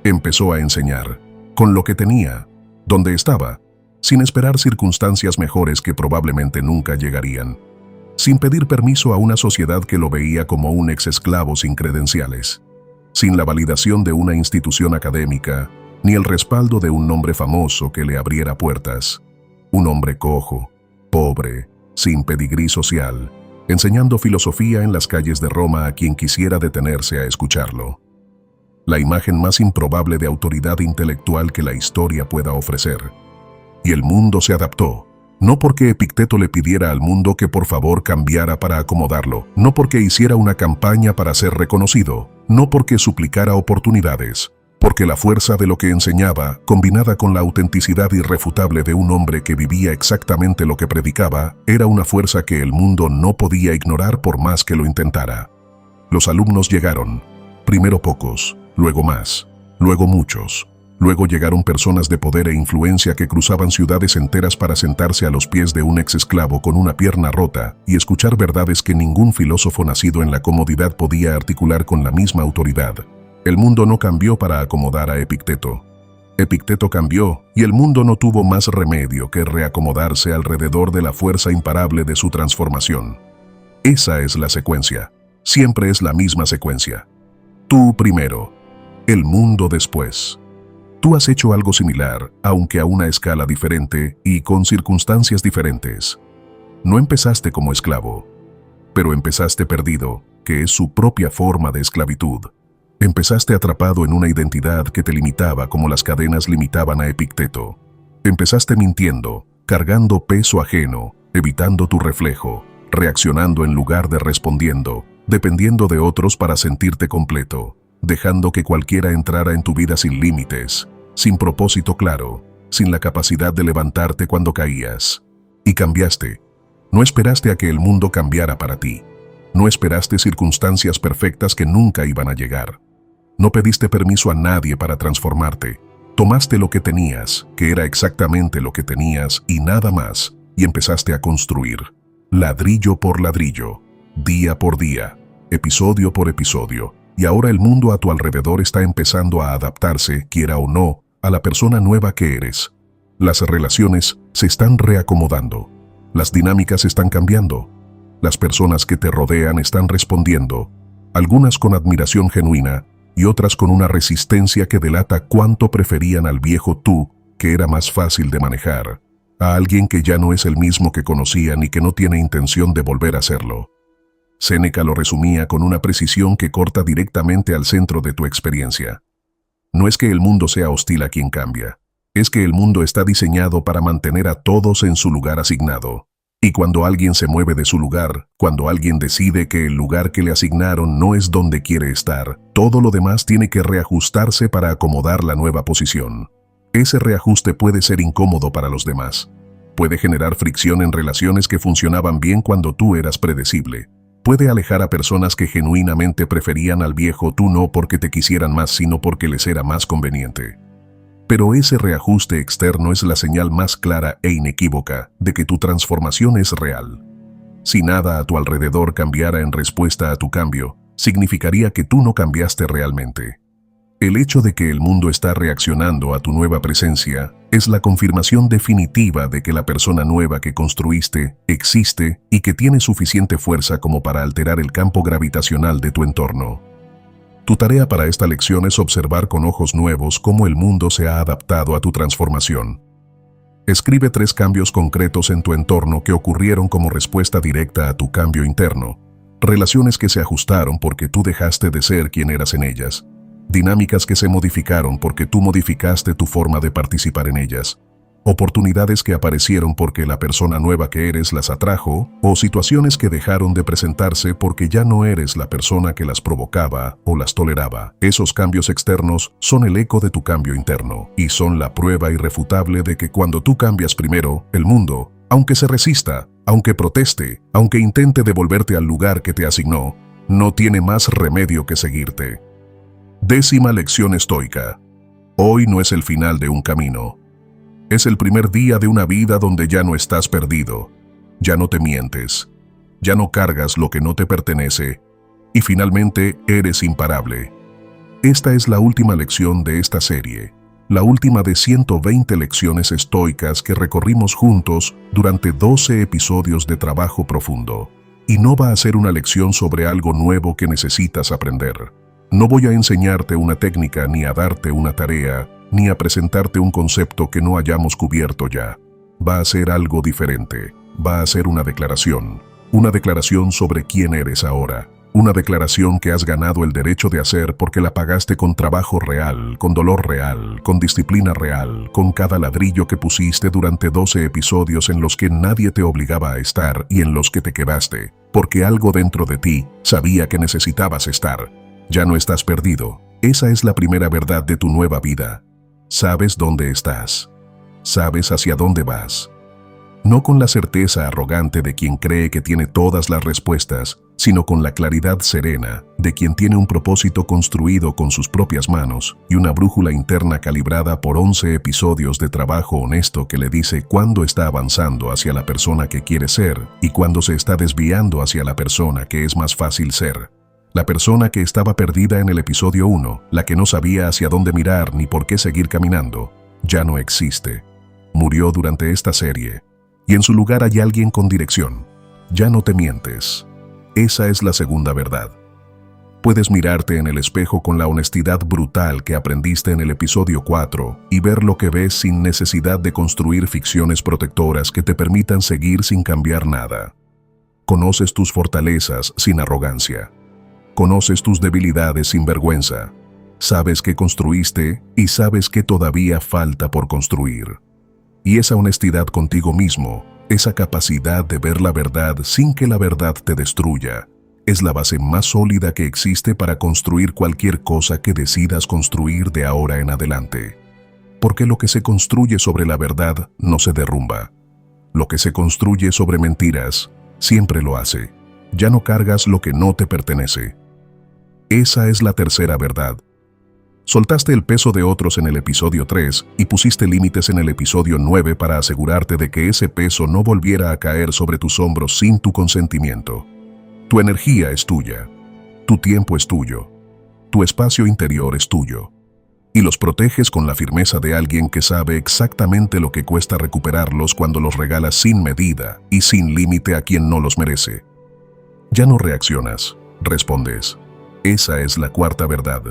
Empezó a enseñar, con lo que tenía, donde estaba, sin esperar circunstancias mejores que probablemente nunca llegarían, sin pedir permiso a una sociedad que lo veía como un ex-esclavo sin credenciales, sin la validación de una institución académica, ni el respaldo de un nombre famoso que le abriera puertas. Un hombre cojo, pobre, sin pedigrí social, enseñando filosofía en las calles de Roma a quien quisiera detenerse a escucharlo. La imagen más improbable de autoridad intelectual que la historia pueda ofrecer. Y el mundo se adaptó, no porque Epicteto le pidiera al mundo que por favor cambiara para acomodarlo, no porque hiciera una campaña para ser reconocido, no porque suplicara oportunidades, Porque la fuerza de lo que enseñaba, combinada con la autenticidad irrefutable de un hombre que vivía exactamente lo que predicaba, era una fuerza que el mundo no podía ignorar por más que lo intentara. Los alumnos llegaron, primero pocos, luego más, luego muchos. Luego llegaron personas de poder e influencia que cruzaban ciudades enteras para sentarse a los pies de un ex esclavo con una pierna rota y escuchar verdades que ningún filósofo nacido en la comodidad podía articular con la misma autoridad. El mundo no cambió para acomodar a Epicteto. Epicteto cambió y el mundo no tuvo más remedio que reacomodarse alrededor de la fuerza imparable de su transformación. Esa es la secuencia. Siempre es la misma secuencia. Tú primero, el mundo después. Tú has hecho algo similar, aunque a una escala diferente y con circunstancias diferentes. No empezaste como esclavo, pero empezaste perdido, que es su propia forma de esclavitud. Empezaste atrapado en una identidad que te limitaba como las cadenas limitaban a Epicteto. Empezaste mintiendo, cargando peso ajeno, evitando tu reflejo, reaccionando en lugar de respondiendo, dependiendo de otros para sentirte completo, dejando que cualquiera entrara en tu vida sin límites, sin propósito claro, sin la capacidad de levantarte cuando caías. Y cambiaste. No esperaste a que el mundo cambiara para ti. No esperaste circunstancias perfectas que nunca iban a llegar. No pediste permiso a nadie para transformarte. Tomaste lo que tenías, que era exactamente lo que tenías y nada más, y empezaste a construir. Ladrillo por ladrillo, día por día, episodio por episodio. Y ahora el mundo a tu alrededor está empezando a adaptarse, quiera o no, a la persona nueva que eres. Las relaciones se están reacomodando. Las dinámicas están cambiando. Las personas que te rodean están respondiendo, algunas con admiración genuina y otras con una resistencia que delata cuánto preferían al viejo tú, que era más fácil de manejar, a alguien que ya no es el mismo que conocían y que no tiene intención de volver a serlo. Séneca lo resumía con una precisión que corta directamente al centro de tu experiencia. No es que el mundo sea hostil a quien cambia, es que el mundo está diseñado para mantener a todos en su lugar asignado. Y cuando alguien se mueve de su lugar, cuando alguien decide que el lugar que le asignaron no es donde quiere estar, todo lo demás tiene que reajustarse para acomodar la nueva posición. Ese reajuste puede ser incómodo para los demás. Puede generar fricción en relaciones que funcionaban bien cuando tú eras predecible. Puede alejar a personas que genuinamente preferían al viejo tú no porque te quisieran más, sino porque les era más conveniente. Pero ese reajuste externo es la señal más clara e inequívoca de que tu transformación es real. Si nada a tu alrededor cambiara en respuesta a tu cambio, significaría que tú no cambiaste realmente. El hecho de que el mundo está reaccionando a tu nueva presencia es la confirmación definitiva de que la persona nueva que construiste existe y que tiene suficiente fuerza como para alterar el campo gravitacional de tu entorno. Tu tarea para esta lección es observar con ojos nuevos cómo el mundo se ha adaptado a tu transformación. Escribe 3 cambios concretos en tu entorno que ocurrieron como respuesta directa a tu cambio interno. Relaciones que se ajustaron porque tú dejaste de ser quien eras en ellas. Dinámicas que se modificaron porque tú modificaste tu forma de participar en ellas. Oportunidades que aparecieron porque la persona nueva que eres las atrajo, o situaciones que dejaron de presentarse porque ya no eres la persona que las provocaba o las toleraba. Esos cambios externos son el eco de tu cambio interno y son la prueba irrefutable de que cuando tú cambias primero, el mundo, aunque se resista, aunque proteste, aunque intente devolverte al lugar que te asignó, no tiene más remedio que seguirte. 10ª lección estoica. Hoy no es el final de un camino. Es el primer día de una vida donde ya no estás perdido, ya no te mientes, ya no cargas lo que no te pertenece y finalmente eres imparable. Esta es la última lección de esta serie, la última de 120 lecciones estoicas que recorrimos juntos durante 12 episodios de trabajo profundo. Y no va a ser una lección sobre algo nuevo que necesitas aprender. No voy a enseñarte una técnica ni a darte una tarea, ni a presentarte un concepto que no hayamos cubierto ya. Va a ser algo diferente. Va a ser una declaración sobre quién eres ahora. Una declaración que has ganado el derecho de hacer porque la pagaste con trabajo real, con dolor real, con disciplina real, con cada ladrillo que pusiste durante 12 episodios en los que nadie te obligaba a estar y en los que te quedaste, porque algo dentro de ti sabía que necesitabas estar. Ya no estás perdido, Esa es la primera verdad de tu nueva vida. Sabes dónde estás. Sabes hacia dónde vas. No con la certeza arrogante de quien cree que tiene todas las respuestas, sino con la claridad serena de quien tiene un propósito construido con sus propias manos y una brújula interna calibrada por 11 episodios de trabajo honesto que le dice cuándo está avanzando hacia la persona que quiere ser y cuándo se está desviando hacia la persona que es más fácil ser. La persona que estaba perdida en el episodio 1, la que no sabía hacia dónde mirar ni por qué seguir caminando, ya no existe. Murió durante esta serie. Y en su lugar hay alguien con dirección. Ya no te mientes. Esa es la segunda verdad. Puedes mirarte en el espejo con la honestidad brutal que aprendiste en el episodio 4 y ver lo que ves sin necesidad de construir ficciones protectoras que te permitan seguir sin cambiar nada. Conoces tus fortalezas sin arrogancia. Conoces tus debilidades sin vergüenza. Sabes qué construiste y sabes qué todavía falta por construir. Y esa honestidad contigo mismo, esa capacidad de ver la verdad sin que la verdad te destruya, es la base más sólida que existe para construir cualquier cosa que decidas construir de ahora en adelante. Porque lo que se construye sobre la verdad no se derrumba. Lo que se construye sobre mentiras siempre lo hace. Ya no cargas lo que no te pertenece. Esa es la tercera verdad. Soltaste el peso de otros en el episodio 3 y pusiste límites en el episodio 9 para asegurarte de que ese peso no volviera a caer sobre tus hombros sin tu consentimiento. Tu energía es tuya. Tu tiempo es tuyo. Tu espacio interior es tuyo. Y los proteges con la firmeza de alguien que sabe exactamente lo que cuesta recuperarlos cuando los regalas sin medida y sin límite a quien no los merece. Ya no reaccionas, respondes. Esa es la cuarta verdad.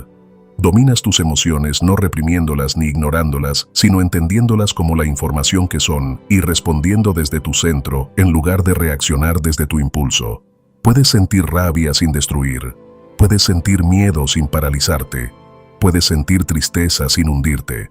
Dominas tus emociones no reprimiéndolas ni ignorándolas, sino entendiéndolas como la información que son y respondiendo desde tu centro en lugar de reaccionar desde tu impulso. Puedes sentir rabia sin destruir. Puedes sentir miedo sin paralizarte. Puedes sentir tristeza sin hundirte.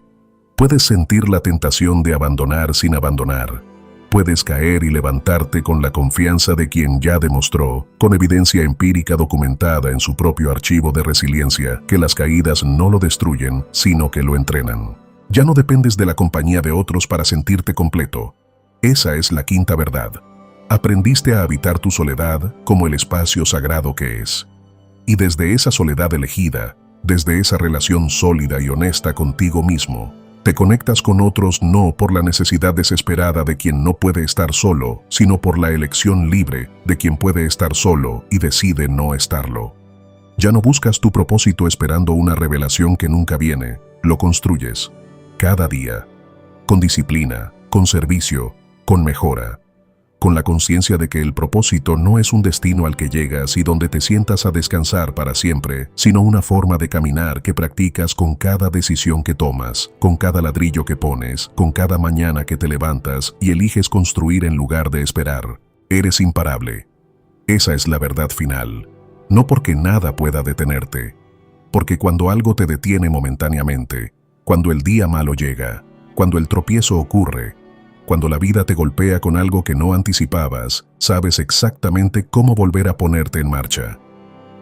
Puedes sentir la tentación de abandonar sin abandonar. Puedes caer y levantarte con la confianza de quien ya demostró, con evidencia empírica documentada en su propio archivo de resiliencia, que las caídas no lo destruyen, sino que lo entrenan. Ya no dependes de la compañía de otros para sentirte completo. Esa es la quinta verdad. Aprendiste a habitar tu soledad como el espacio sagrado que es. Y desde esa soledad elegida, desde esa relación sólida y honesta contigo mismo, te conectas con otros no por la necesidad desesperada de quien no puede estar solo, sino por la elección libre de quien puede estar solo y decide no estarlo. Ya no buscas tu propósito esperando una revelación que nunca viene, lo construyes, cada día, con disciplina, con servicio, con mejora, con la conciencia de que el propósito no es un destino al que llegas y donde te sientas a descansar para siempre, sino una forma de caminar que practicas con cada decisión que tomas, con cada ladrillo que pones, con cada mañana que te levantas y eliges construir en lugar de esperar. Eres imparable. Esa es la verdad final. No porque nada pueda detenerte, porque cuando algo te detiene momentáneamente, cuando el día malo llega, cuando el tropiezo ocurre, cuando la vida te golpea con algo que no anticipabas, sabes exactamente cómo volver a ponerte en marcha.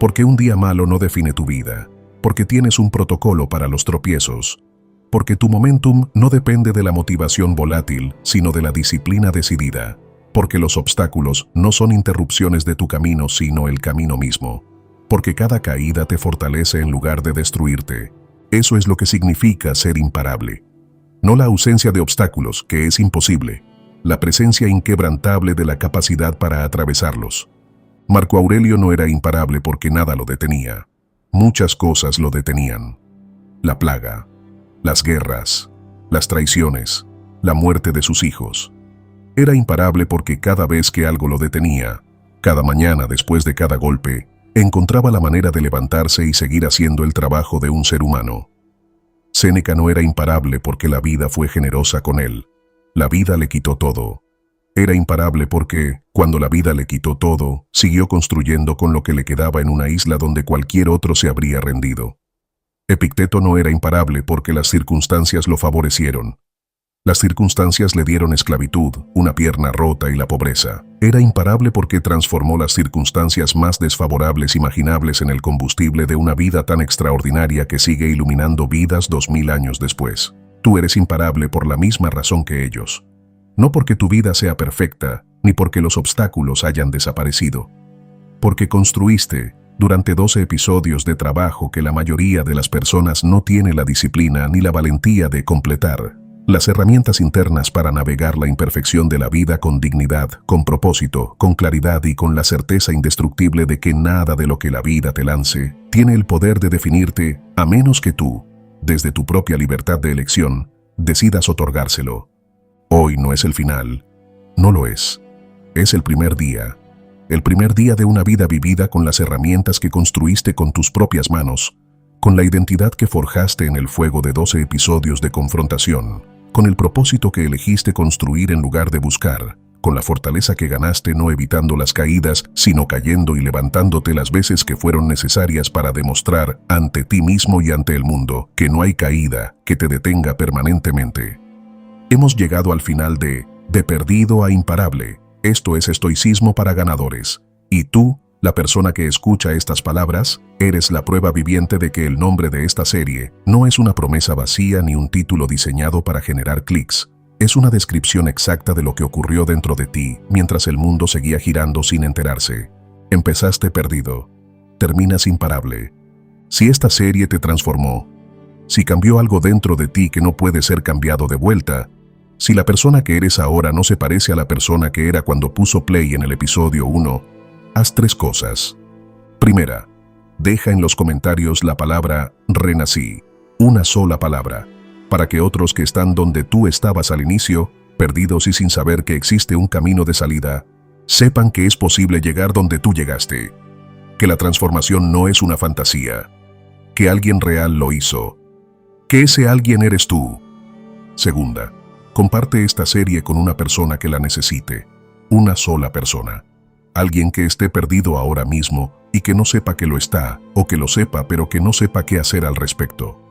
Porque un día malo no define tu vida, porque tienes un protocolo para los tropiezos, porque tu momentum no depende de la motivación volátil, sino de la disciplina decidida, porque los obstáculos no son interrupciones de tu camino, sino el camino mismo, porque cada caída te fortalece en lugar de destruirte. Eso es lo que significa ser imparable. No la ausencia de obstáculos, que es imposible, la presencia inquebrantable de la capacidad para atravesarlos. Marco Aurelio no era imparable porque nada lo detenía. Muchas cosas lo detenían. La plaga, las guerras, las traiciones, la muerte de sus hijos. Era imparable porque cada vez que algo lo detenía, cada mañana después de cada golpe, encontraba la manera de levantarse y seguir haciendo el trabajo de un ser humano. Séneca no era imparable porque la vida fue generosa con él. La vida le quitó todo. Era imparable porque, cuando la vida le quitó todo, siguió construyendo con lo que le quedaba en una isla donde cualquier otro se habría rendido. Epicteto no era imparable porque las circunstancias lo favorecieron. Las circunstancias le dieron esclavitud, una pierna rota y la pobreza. Era imparable porque transformó las circunstancias más desfavorables imaginables en el combustible de una vida tan extraordinaria que sigue iluminando vidas 2000 años después. Tú eres imparable por la misma razón que ellos. No porque tu vida sea perfecta, ni porque los obstáculos hayan desaparecido. Porque construiste, durante 12 episodios de trabajo que la mayoría de las personas no tiene la disciplina ni la valentía de completar, las herramientas internas para navegar la imperfección de la vida con dignidad, con propósito, con claridad y con la certeza indestructible de que nada de lo que la vida te lance tiene el poder de definirte, a menos que tú, desde tu propia libertad de elección, decidas otorgárselo. Hoy no es el final, no lo es. Es el primer día de una vida vivida con las herramientas que construiste con tus propias manos, con la identidad que forjaste en el fuego de 12 episodios de confrontación, con el propósito que elegiste construir en lugar de buscar, con la fortaleza que ganaste no evitando las caídas, sino cayendo y levantándote las veces que fueron necesarias para demostrar ante ti mismo y ante el mundo que no hay caída que te detenga permanentemente. Hemos llegado al final de perdido a imparable. Esto es estoicismo para ganadores. Y tú, la persona que escucha estas palabras, eres la prueba viviente de que el nombre de esta serie no es una promesa vacía ni un título diseñado para generar clics. Es una descripción exacta de lo que ocurrió dentro de ti mientras el mundo seguía girando sin enterarse. Empezaste perdido. Terminas imparable. Si esta serie te transformó, si cambió algo dentro de ti que no puede ser cambiado de vuelta, si la persona que eres ahora no se parece a la persona que era cuando puso play en el episodio 1, haz 3 cosas. Primera, deja en los comentarios la palabra renací, una sola palabra, para que otros que están donde tú estabas al inicio, perdidos y sin saber que existe un camino de salida, sepan que es posible llegar donde tú llegaste, que la transformación no es una fantasía, que alguien real lo hizo, que ese alguien eres tú. Segunda, comparte esta serie con una persona que la necesite, una sola persona. Alguien que esté perdido ahora mismo y que no sepa que lo está, o que lo sepa pero que no sepa qué hacer al respecto.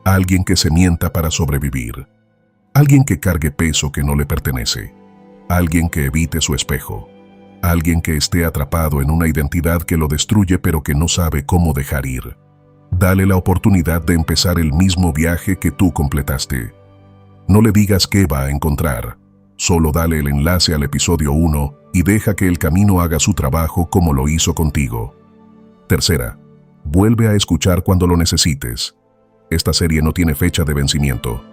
Alguien que se mienta para sobrevivir. Alguien que cargue peso que no le pertenece. Alguien que evite su espejo. Alguien que esté atrapado en una identidad que lo destruye pero que no sabe cómo dejar ir. Dale la oportunidad de empezar el mismo viaje que tú completaste. No le digas qué va a encontrar. Solo dale el enlace al episodio 1 y deja que el camino haga su trabajo como lo hizo contigo. Tercera, vuelve a escuchar cuando lo necesites. Esta serie no tiene fecha de vencimiento.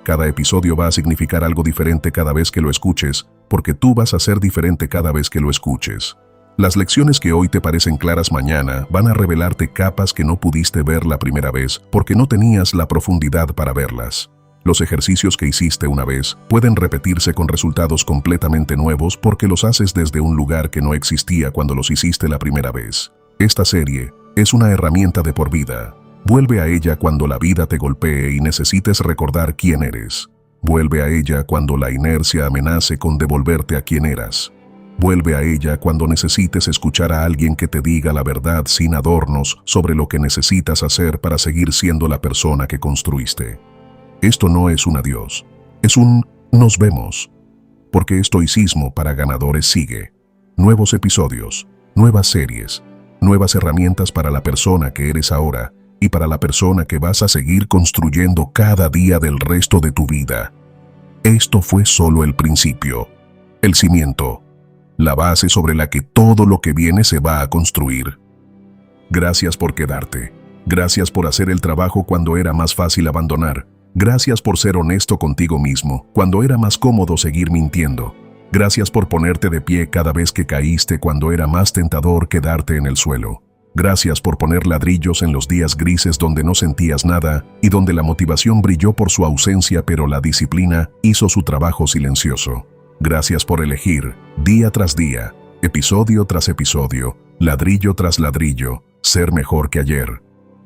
Cada episodio va a significar algo diferente cada vez que lo escuches, porque tú vas a ser diferente cada vez que lo escuches. Las lecciones que hoy te parecen claras mañana van a revelarte capas que no pudiste ver la primera vez porque no tenías la profundidad para verlas. Los ejercicios que hiciste una vez pueden repetirse con resultados completamente nuevos porque los haces desde un lugar que no existía cuando los hiciste la primera vez. Esta serie es una herramienta de por vida. Vuelve a ella cuando la vida te golpee y necesites recordar quién eres. Vuelve a ella cuando la inercia amenace con devolverte a quien eras. Vuelve a ella cuando necesites escuchar a alguien que te diga la verdad sin adornos sobre lo que necesitas hacer para seguir siendo la persona que construiste. Esto no es un adiós, es un nos vemos, porque estoicismo para ganadores sigue. Nuevos episodios, nuevas series, nuevas herramientas para la persona que eres ahora y para la persona que vas a seguir construyendo cada día del resto de tu vida. Esto fue solo el principio, el cimiento, la base sobre la que todo lo que viene se va a construir. Gracias por quedarte, gracias por hacer el trabajo cuando era más fácil abandonar. Gracias por ser honesto contigo mismo, cuando era más cómodo seguir mintiendo. Gracias por ponerte de pie cada vez que caíste cuando era más tentador quedarte en el suelo. Gracias por poner ladrillos en los días grises donde no sentías nada y donde la motivación brilló por su ausencia pero la disciplina hizo su trabajo silencioso. Gracias por elegir, día tras día, episodio tras episodio, ladrillo tras ladrillo, ser mejor que ayer.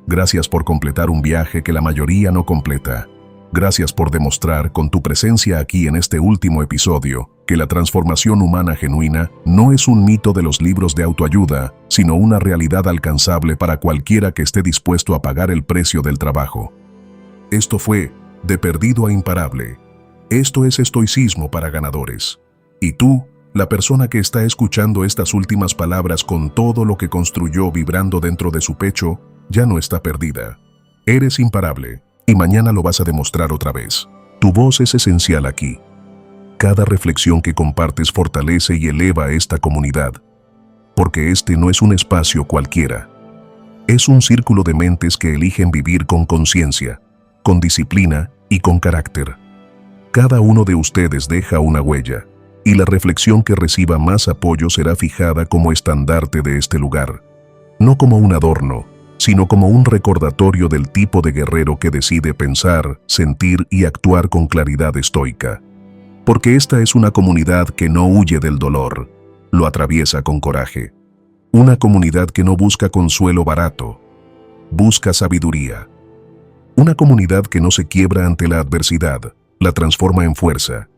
Gracias por completar un viaje que la mayoría no completa. Gracias por demostrar con tu presencia aquí en este último episodio que la transformación humana genuina no es un mito de los libros de autoayuda, sino una realidad alcanzable para cualquiera que esté dispuesto a pagar el precio del trabajo. Esto fue De Perdido a Imparable. Esto es estoicismo para ganadores. Y tú, la persona que está escuchando estas últimas palabras con todo lo que construyó vibrando dentro de su pecho, ya no está perdida. Eres imparable, y mañana lo vas a demostrar otra vez. Tu voz es esencial aquí. Cada reflexión que compartes fortalece y eleva a esta comunidad, porque este no es un espacio cualquiera. Es un círculo de mentes que eligen vivir con conciencia, con disciplina y con carácter. Cada uno de ustedes deja una huella, y la reflexión que reciba más apoyo será fijada como estandarte de este lugar, no como un adorno, sino como un recordatorio del tipo de guerrero que decide pensar, sentir y actuar con claridad estoica. Porque esta es una comunidad que no huye del dolor, lo atraviesa con coraje. Una comunidad que no busca consuelo barato, busca sabiduría. Una comunidad que no se quiebra ante la adversidad, la transforma en fuerza.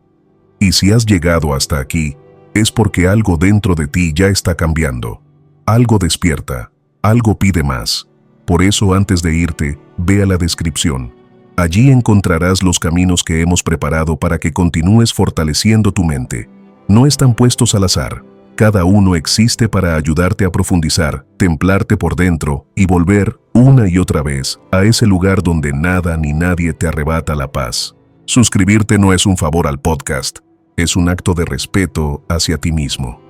Y si has llegado hasta aquí, es porque algo dentro de ti ya está cambiando. Algo despierta, algo pide más. Por eso, antes de irte, ve a la descripción. Allí encontrarás los caminos que hemos preparado para que continúes fortaleciendo tu mente. No están puestos al azar. Cada uno existe para ayudarte a profundizar, templarte por dentro y volver, una y otra vez, a ese lugar donde nada ni nadie te arrebata la paz. Suscribirte no es un favor al podcast, es un acto de respeto hacia ti mismo.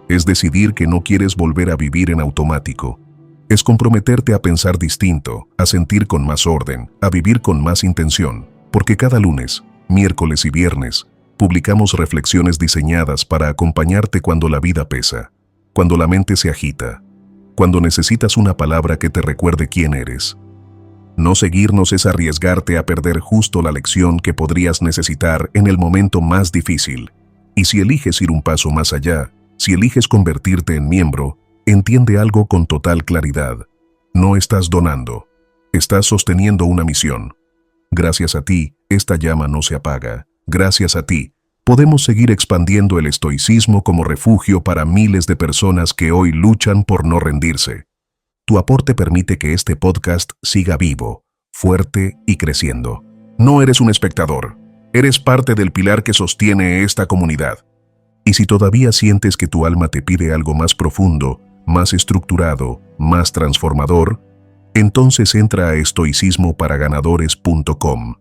Es decidir que no quieres volver a vivir en automático. Es comprometerte a pensar distinto, a sentir con más orden, a vivir con más intención, porque cada lunes, miércoles y viernes, publicamos reflexiones diseñadas para acompañarte cuando la vida pesa, cuando la mente se agita, cuando necesitas una palabra que te recuerde quién eres. No seguirnos es arriesgarte a perder justo la lección que podrías necesitar en el momento más difícil. Y si eliges ir un paso más allá, si eliges convertirte en miembro, entiende algo con total claridad. No estás donando, estás sosteniendo una misión. Gracias a ti, esta llama no se apaga. Gracias a ti, podemos seguir expandiendo el estoicismo como refugio para miles de personas que hoy luchan por no rendirse. Tu aporte permite que este podcast siga vivo, fuerte y creciendo. No eres un espectador, eres parte del pilar que sostiene esta comunidad. Y si todavía sientes que tu alma te pide algo más profundo, más estructurado, más transformador, entonces entra a estoicismoparaganadores.com.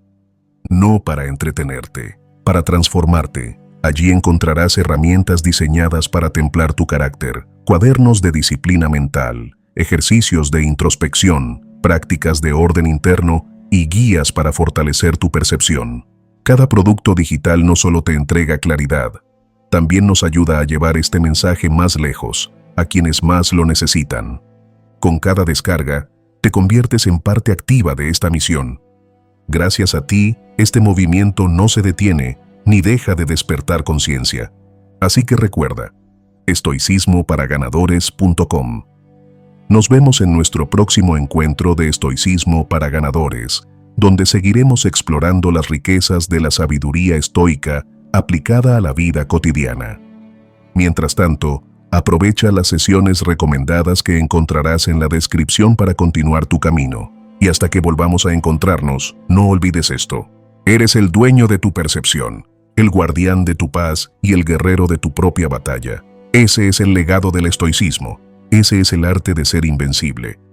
No para entretenerte, para transformarte. Allí encontrarás herramientas diseñadas para templar tu carácter, cuadernos de disciplina mental, ejercicios de introspección, prácticas de orden interno y guías para fortalecer tu percepción. Cada producto digital no solo te entrega claridad, también nos ayuda a llevar este mensaje más lejos, a quienes más lo necesitan. Con cada descarga, te conviertes en parte activa de esta misión. Gracias a ti, este movimiento no se detiene ni deja de despertar conciencia. Así que recuerda, estoicismoparaganadores.com. Nos vemos en nuestro próximo encuentro de Estoicismo para Ganadores, donde seguiremos explorando las riquezas de la sabiduría estoica aplicada a la vida cotidiana. Mientras tanto, aprovecha las sesiones recomendadas que encontrarás en la descripción para continuar tu camino. Y hasta que volvamos a encontrarnos, no olvides esto. Eres el dueño de tu percepción, el guardián de tu paz y el guerrero de tu propia batalla. Ese es el legado del estoicismo. Ese es el arte de ser invencible.